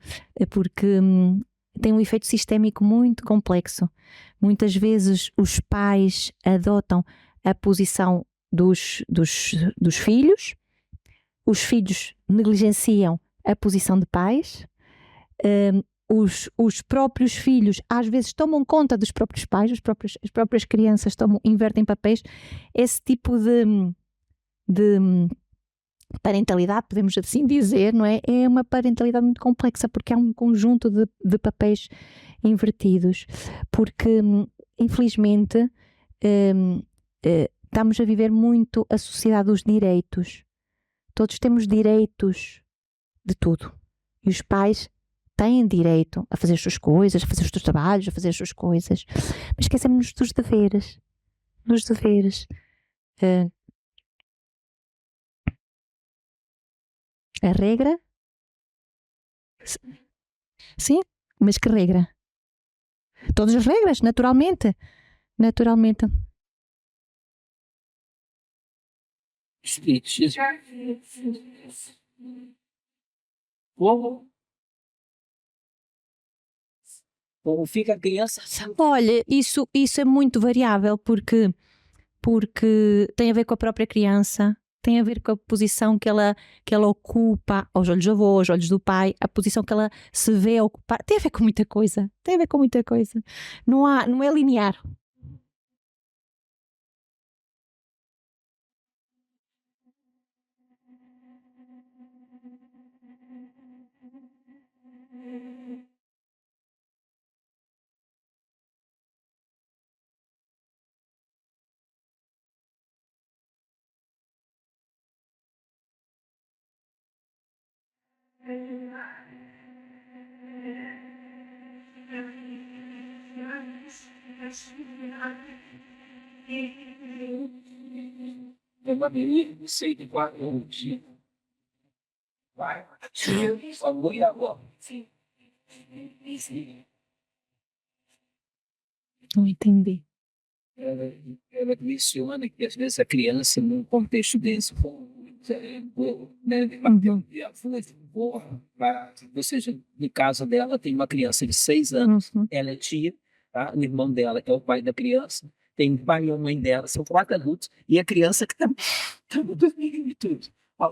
tem um efeito sistémico muito complexo. Muitas vezes os pais adotam a posição dos filhos, os filhos negligenciam a posição de pais, os próprios filhos às vezes tomam conta dos próprios pais, as próprias crianças invertem papéis. Esse tipo de parentalidade, podemos assim dizer, não é? É uma parentalidade muito complexa porque há um conjunto de papéis invertidos, porque infelizmente estamos a viver muito a sociedade dos direitos. Todos temos direitos de tudo e os pais têm direito a fazer as suas coisas, a fazer os seus trabalhos, a fazer as suas coisas, mas esquecemos-nos dos deveres. A regra? Sim, mas que regra? Todas as regras, naturalmente. Como fica a criança? Olha, isso é muito variável porque tem a ver com a própria criança, tem a ver com a posição que ela ocupa aos olhos do avô, aos olhos do pai, a posição que ela se vê a ocupar. Tem a ver com muita coisa. Não é linear. Uma menina, não sei de 4 anos. Vai, tia, falou e agora? Não entendi. Ela menciona que às vezes a criança, num contexto desse, ou seja, no caso dela, tem uma criança de 6 anos, ela é tia, tá? O irmão dela é o pai da criança, tem o pai e a mãe dela, são 4 adultos, e a criança que está dormindo e tudo. Tá?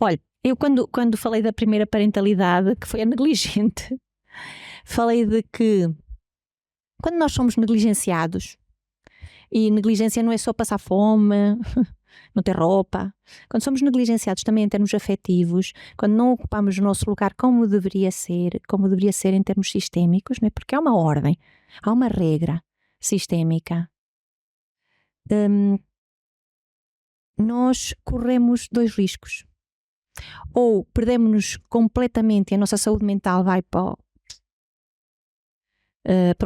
Olha, eu quando falei da primeira parentalidade, que foi a negligente, falei de que quando nós somos negligenciados, e negligência não é só passar fome, não ter roupa, quando somos negligenciados também em termos afetivos, quando não ocupamos o nosso lugar como deveria ser em termos sistémicos, não é? Porque há uma ordem, há uma regra sistémica, nós corremos 2 riscos. Ou perdemos-nos completamente e a nossa saúde mental vai para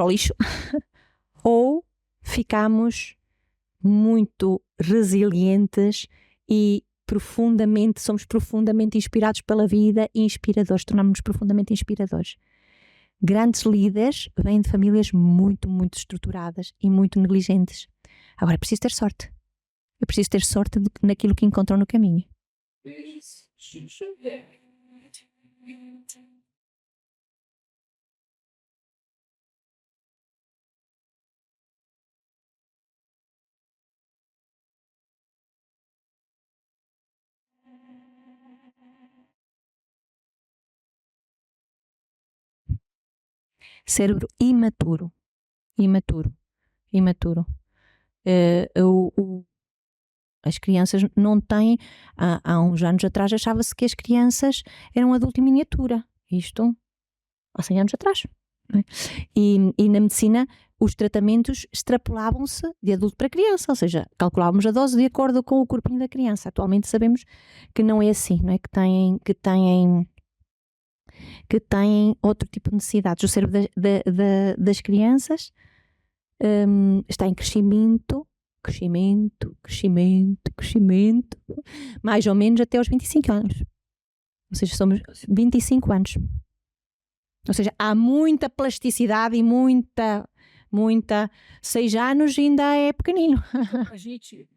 o lixo, ou ficamos muito resilientes e somos profundamente inspirados pela vida e inspiradores, tornamos-nos profundamente inspiradores. Grandes líderes vêm de famílias muito, muito estruturadas e muito negligentes. Agora é preciso ter sorte. É preciso ter sorte naquilo que encontram no caminho. Cérebro imaturo. As crianças não têm... Há uns anos atrás achava-se que as crianças eram um adulto em miniatura. Isto há 100 anos atrás. Não é? E na medicina os tratamentos extrapolavam-se de adulto para criança, ou seja, calculávamos a dose de acordo com o corpinho da criança. Atualmente sabemos que não é assim, não é? Que têm outro tipo de necessidades. O cérebro das crianças está em crescimento, mais ou menos até aos 25 anos. Ou seja, somos 25 anos. Ou seja, há muita plasticidade e muita 6 anos ainda é pequenino. A gente,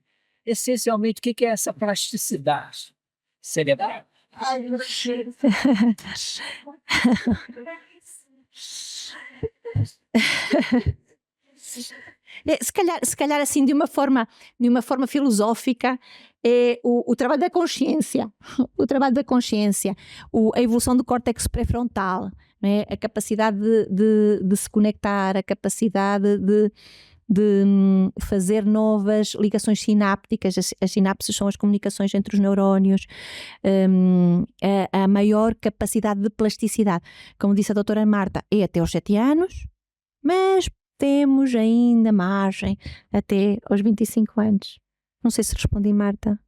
essencialmente, o que é essa plasticidade cerebral? Se calhar assim de uma forma filosófica é o trabalho da consciência, a evolução do córtex pré-frontal, né? A capacidade de se conectar, a capacidade de fazer novas ligações sinápticas. As sinapses são as comunicações entre os neurónios, a maior capacidade de plasticidade. Como disse a doutora Marta, é até aos 7 anos, mas temos ainda margem até aos 25 anos. Não sei se respondi, Marta.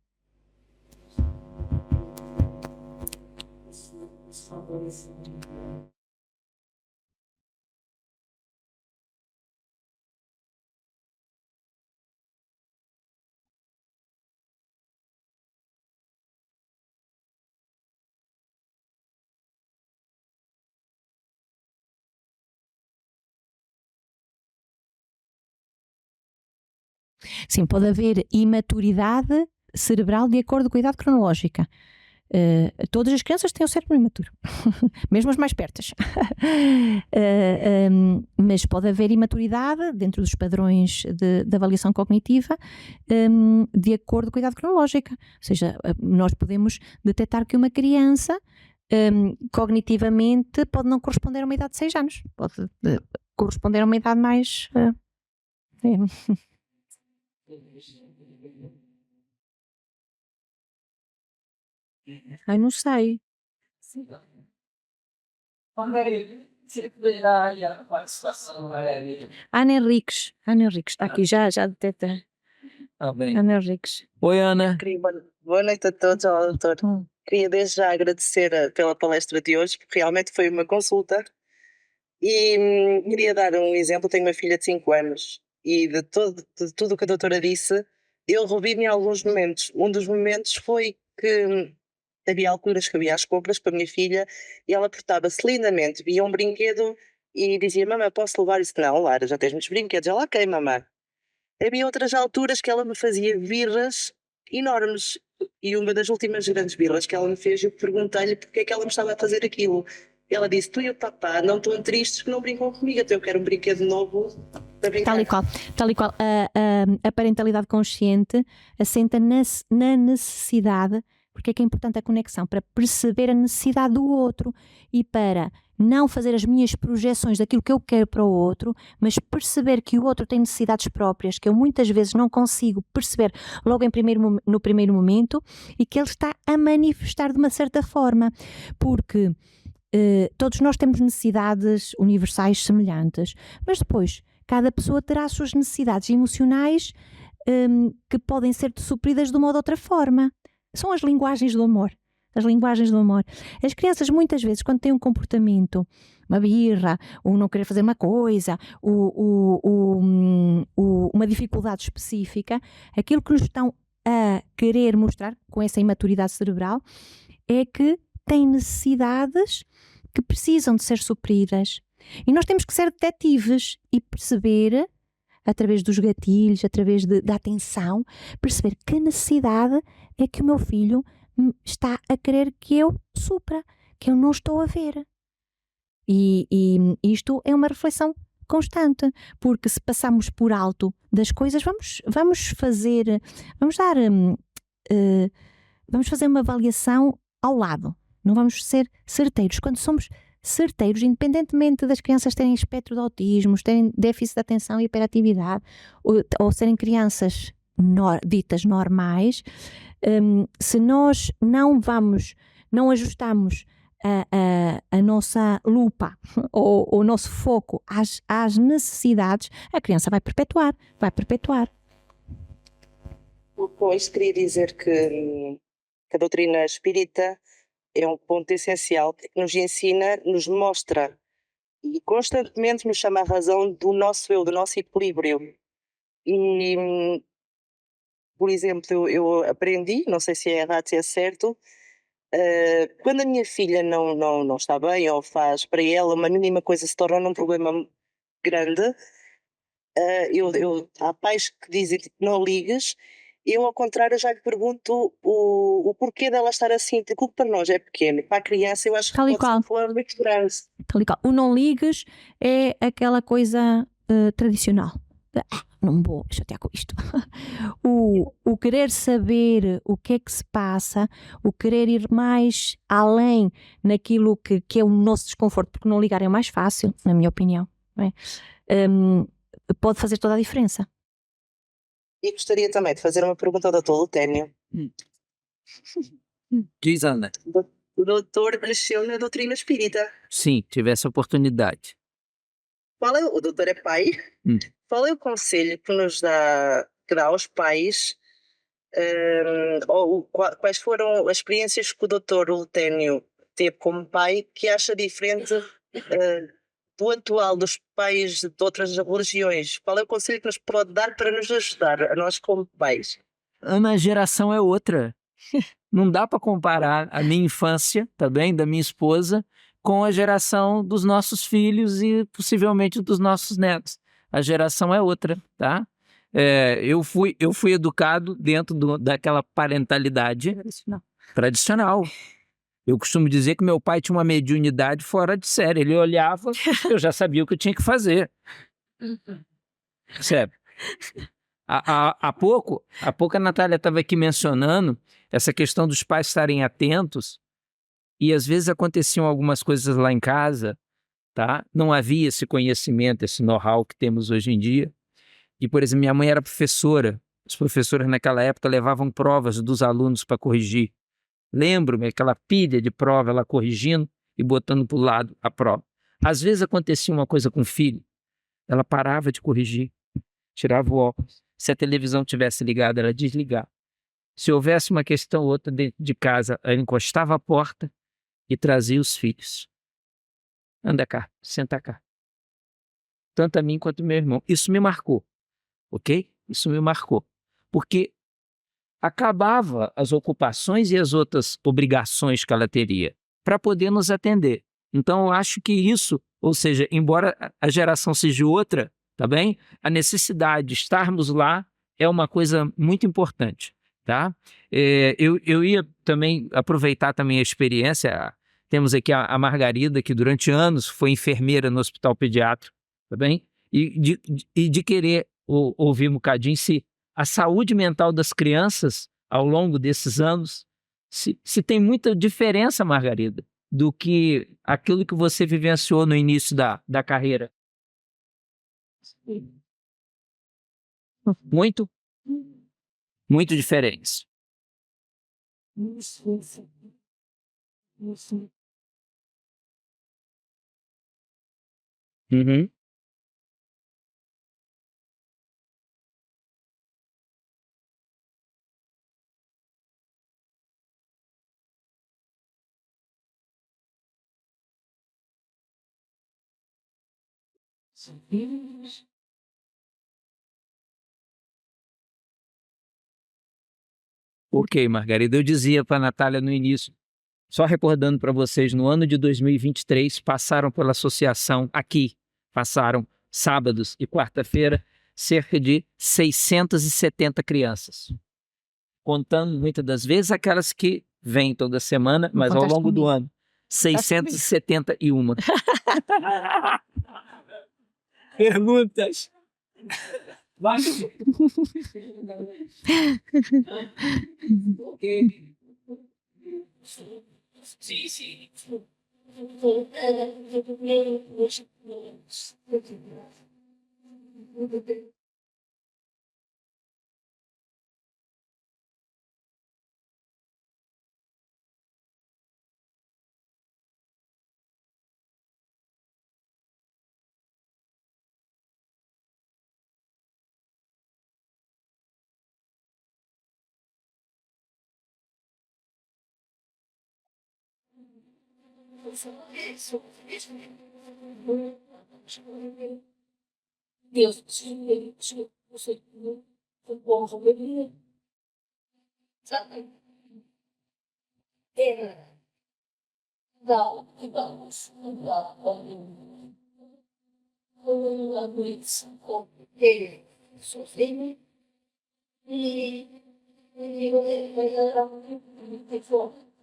Sim, pode haver imaturidade cerebral de acordo com a idade cronológica. Todas as crianças têm o cérebro imaturo, mesmo as mais pertas. Mas pode haver imaturidade dentro dos padrões de avaliação cognitiva de acordo com a idade cronológica. Ou seja, nós podemos detectar que uma criança cognitivamente pode não corresponder a uma idade de 6 anos, pode corresponder a uma idade mais... Ai, não sei. Ana Henriques está aqui, já detecta. Ana Henriques. Oi, Ana. Boa noite a todos, doutor. Queria desde já agradecer pela palestra de hoje, porque realmente foi uma consulta. E queria dar um exemplo. Tenho uma filha de 5 anos e de tudo o que a doutora disse, eu revi-me em alguns momentos. Um dos momentos foi que havia alturas que havia as compras para a minha filha e ela portava-se lindamente, via um brinquedo e dizia: mamãe, posso levar isso? Não, Lara, já tens muitos brinquedos. Ela: ok, mamãe. Havia outras alturas que ela me fazia birras enormes, e uma das últimas grandes birras que ela me fez, eu perguntei-lhe porque é que ela me estava a fazer aquilo. Ela disse: tu e o papá não estão tristes que não brincam comigo, então eu quero um brinquedo novo para brincar. Tal e qual. A parentalidade consciente assenta na necessidade, porque é que é importante a conexão, para perceber a necessidade do outro e para não fazer as minhas projeções daquilo que eu quero para o outro, mas perceber que o outro tem necessidades próprias, que eu muitas vezes não consigo perceber logo no primeiro momento, e que ele está a manifestar de uma certa forma, porque todos nós temos necessidades universais semelhantes, mas depois cada pessoa terá as suas necessidades emocionais que podem ser supridas de uma ou de outra forma. São as linguagens do amor. As crianças muitas vezes, quando têm um comportamento, uma birra, ou não querer fazer uma coisa, uma dificuldade específica, aquilo que nos estão a querer mostrar com essa imaturidade cerebral é que têm necessidades que precisam de ser supridas. E nós temos que ser detetives e perceber, através dos gatilhos, através da atenção, perceber que necessidade é que o meu filho está a querer que eu supra, que eu não estou a ver. E isto é uma reflexão constante, porque se passamos por alto das coisas, vamos fazer uma avaliação ao lado. Não vamos ser certeiros. Quando somos certeiros, independentemente das crianças terem espectro de autismo, terem déficit de atenção e hiperatividade, ou serem crianças ditas normais, se nós não ajustamos a nossa lupa ou o nosso foco às necessidades, a criança vai perpetuar. Com isto queria dizer que a doutrina espírita é um ponto essencial que nos ensina, nos mostra e constantemente nos chama a razão do nosso eu, do nosso equilíbrio. E, por exemplo, eu aprendi, não sei se é errado, se é certo, quando a minha filha não está bem ou faz para ela uma mínima coisa se torna um problema grande, há pais que dizem tipo, não ligues. Eu, ao contrário, já lhe pergunto o porquê dela estar assim. O que para nós é pequeno, para a criança eu acho que Tal e pode ser qual. um problema muito grande. Tal e qual. O não ligues é aquela coisa tradicional. Não vou chatear com isto. O querer saber o que é que se passa, o querer ir mais além naquilo que é o nosso desconforto, porque não ligar é mais fácil, na minha opinião, não é? Pode fazer toda a diferença. E gostaria também de fazer uma pergunta ao Dr. Luténio. Diz, Ana. O doutor nasceu na doutrina espírita. Sim, tive essa oportunidade. O doutor é pai. Qual é o conselho que dá aos pais? Quais foram as experiências que o doutor Luténio teve como pai que acha diferente do atual, dos pais de outras religiões? Qual é o conselho que nos pode dar para nos ajudar, a nós como pais? Ana, a geração é outra. Não dá para comparar a minha infância, tá bem, da minha esposa, com a geração dos nossos filhos e possivelmente dos nossos netos. A geração é outra, tá? Eu fui educado dentro daquela parentalidade tradicional. Eu costumo dizer que meu pai tinha uma mediunidade fora de série. Ele olhava, eu já sabia o que eu tinha que fazer. Percebe? Há pouco a Natália estava aqui mencionando essa questão dos pais estarem atentos e às vezes aconteciam algumas coisas lá em casa, tá? Não havia esse conhecimento, esse know-how que temos hoje em dia. E, por exemplo, minha mãe era professora. Os professores naquela época levavam provas dos alunos para corrigir. Lembro-me aquela pilha de prova, ela corrigindo e botando para o lado a prova. Às vezes acontecia uma coisa com o filho, ela parava de corrigir, tirava o óculos. Se a televisão tivesse ligada, ela desligava. Se houvesse uma questão ou outra dentro de casa, ela encostava a porta e trazia os filhos. Anda cá, senta cá. Tanto a mim quanto ao meu irmão. Isso me marcou, ok? Isso me marcou. Porque acabava as ocupações e as outras obrigações que ela teria para poder nos atender. Então, eu acho que isso, ou seja, embora a geração seja outra, tá bem? A necessidade de estarmos lá é uma coisa muito importante, tá? Eu ia também aproveitar também a experiência. Temos aqui a Margarida, que durante anos foi enfermeira no hospital pediátrico, tá bem? E de querer ouvir um bocadinho se a saúde mental das crianças ao longo desses anos, se tem muita diferença, Margarida, do que aquilo que você vivenciou no início da carreira. Muito? Muito diferentes. Uhum. Ok, Margarida, eu dizia para a Natália no início, só recordando para vocês, no ano de 2023, passaram pela associação aqui, passaram sábados e quarta-feira, cerca de 670 crianças. Contando muitas das vezes aquelas que vêm toda semana, mas ao longo do ano, 671. Perguntas? Vai. Sim, sim. Deus, você bom sabe? Dá, sofrendo e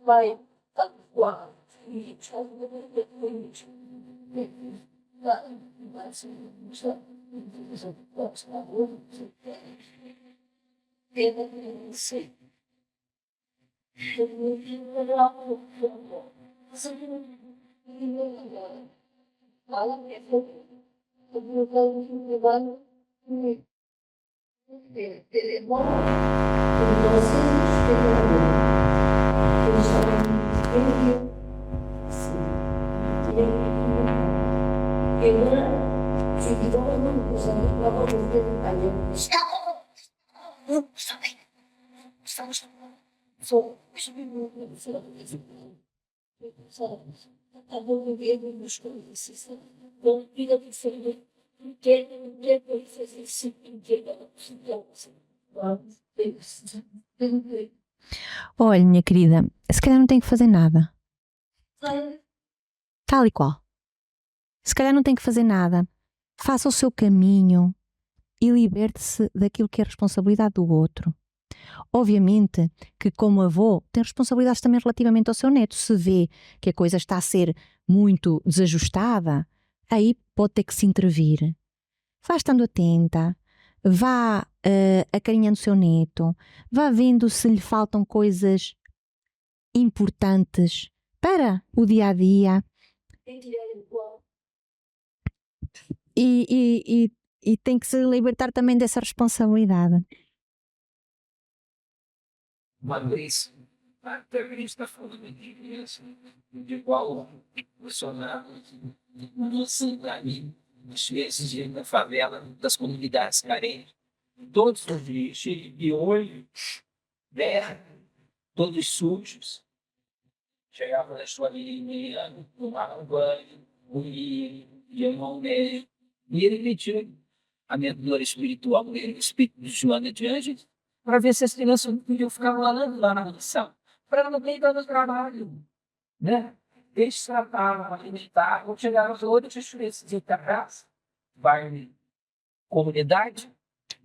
vai atuar e Olha, minha querida, se calhar não tem que fazer nada. Tal e qual. Se calhar não tem que fazer nada. Faça o seu caminho e liberte-se daquilo que é responsabilidade do outro. Obviamente que, como avô, tem responsabilidades também relativamente ao seu neto. Se vê que a coisa está a ser muito desajustada, aí pode ter que se intervir. Vá estando atenta, vá acarinhando o seu neto, vá vendo se lhe faltam coisas importantes para o dia a dia. E tem que se libertar também dessa responsabilidade. uma vez, até a gente está falando de qual funcionário, às vezes na favela, das comunidades carentes, todos os dias, cheios de olho, terra, todos sujos. Chegava na sua menina, tomava um banho, comia, ia ao médico, e ele pedia a mentora espiritual, o espírito de Joana de Anjos, para ver se as crianças não podiam ficar lá na missão, para não ter dado trabalho, né? Eles tratavam, alimentavam, quando chegaram todos os preços de casa, vai comunidade,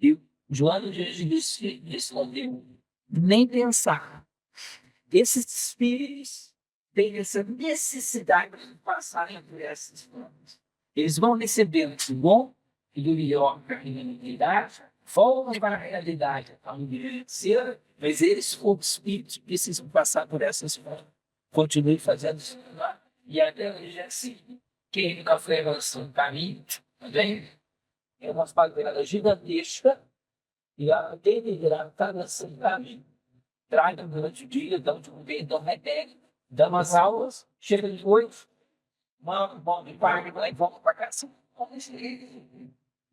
e Joana de Anjos disse, não deu nem pensar. Esses espíritos têm essa necessidade de passarem por essas formas. Eles vão recebendo o bom e o melhor para a humanidade, voltam para a realidade financeira, mas eles, como espíritos, precisam passar por essas formas. Continue fazendo isso. E até hoje é assim. Quem nunca foi avançando no caminho, também, é uma favela gigantesca, e a dele está nesse caminho. Traga durante o dia, dão de comer, dão remédio, dão umas aulas, chega de noite, vão de pai e voltam para casa.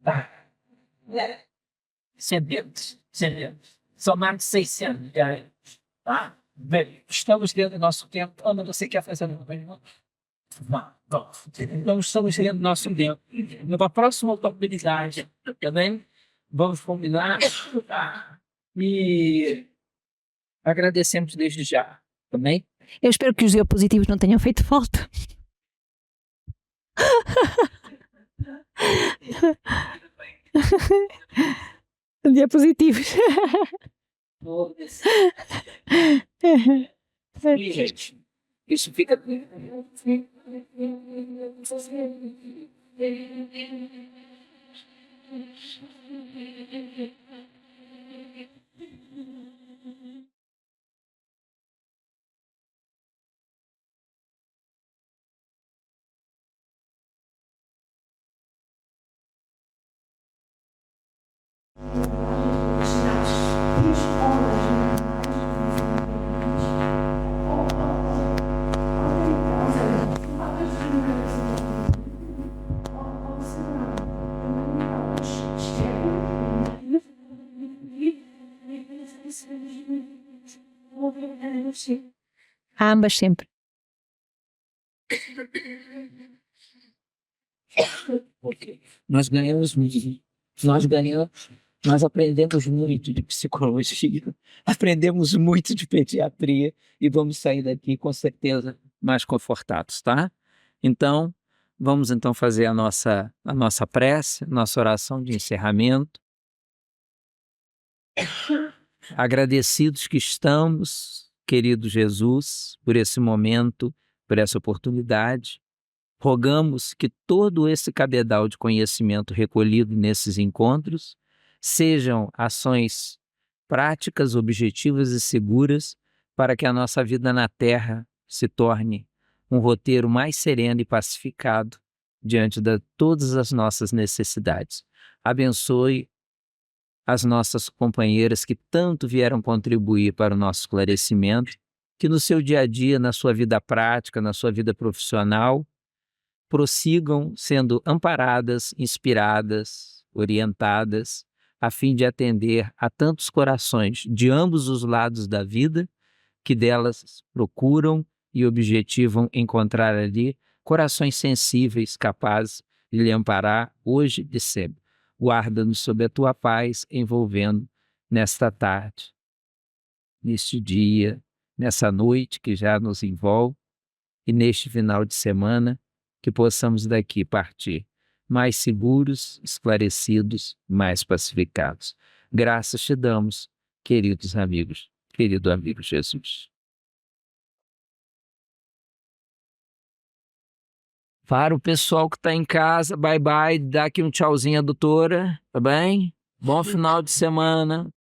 Tá. Né? Cedemos. São mais de 600 anos. Tá? Bem, estamos dentro do nosso tempo. Ana, você quer fazer uma pergunta? Bom, então estamos dentro do nosso tempo. Numa próxima oportunidade, também, vamos combinar. Tá? E agradecemos desde já, também. Eu espero que os diapositivos não tenham feito falta. Diapositivos. E, gente, isso fica. A ambas sempre. Ok. Nós ganhamos muito. Nós aprendemos muito de psicologia, aprendemos muito de pediatria e vamos sair daqui com certeza mais confortados, tá? Então, vamos então fazer a nossa prece, nossa oração de encerramento. Agradecidos que estamos, querido Jesus, por esse momento, por essa oportunidade. Rogamos que todo esse cabedal de conhecimento recolhido nesses encontros sejam ações práticas, objetivas e seguras para que a nossa vida na Terra se torne um roteiro mais sereno e pacificado diante de todas as nossas necessidades. Abençoe as nossas companheiras que tanto vieram contribuir para o nosso esclarecimento, que no seu dia a dia, na sua vida prática, na sua vida profissional, prossigam sendo amparadas, inspiradas, orientadas, a fim de atender a tantos corações de ambos os lados da vida, que delas procuram e objetivam encontrar ali corações sensíveis, capazes de lhe amparar hoje e sempre. Guarda-nos sob a tua paz, envolvendo nesta tarde, neste dia, nessa noite que já nos envolve, e neste final de semana, que possamos daqui partir mais seguros, esclarecidos, mais pacificados. Graças te damos, queridos amigos, querido amigo Jesus. Para o pessoal que está em casa, bye bye, dá aqui um tchauzinho à doutora, tá bem? Bom final de semana.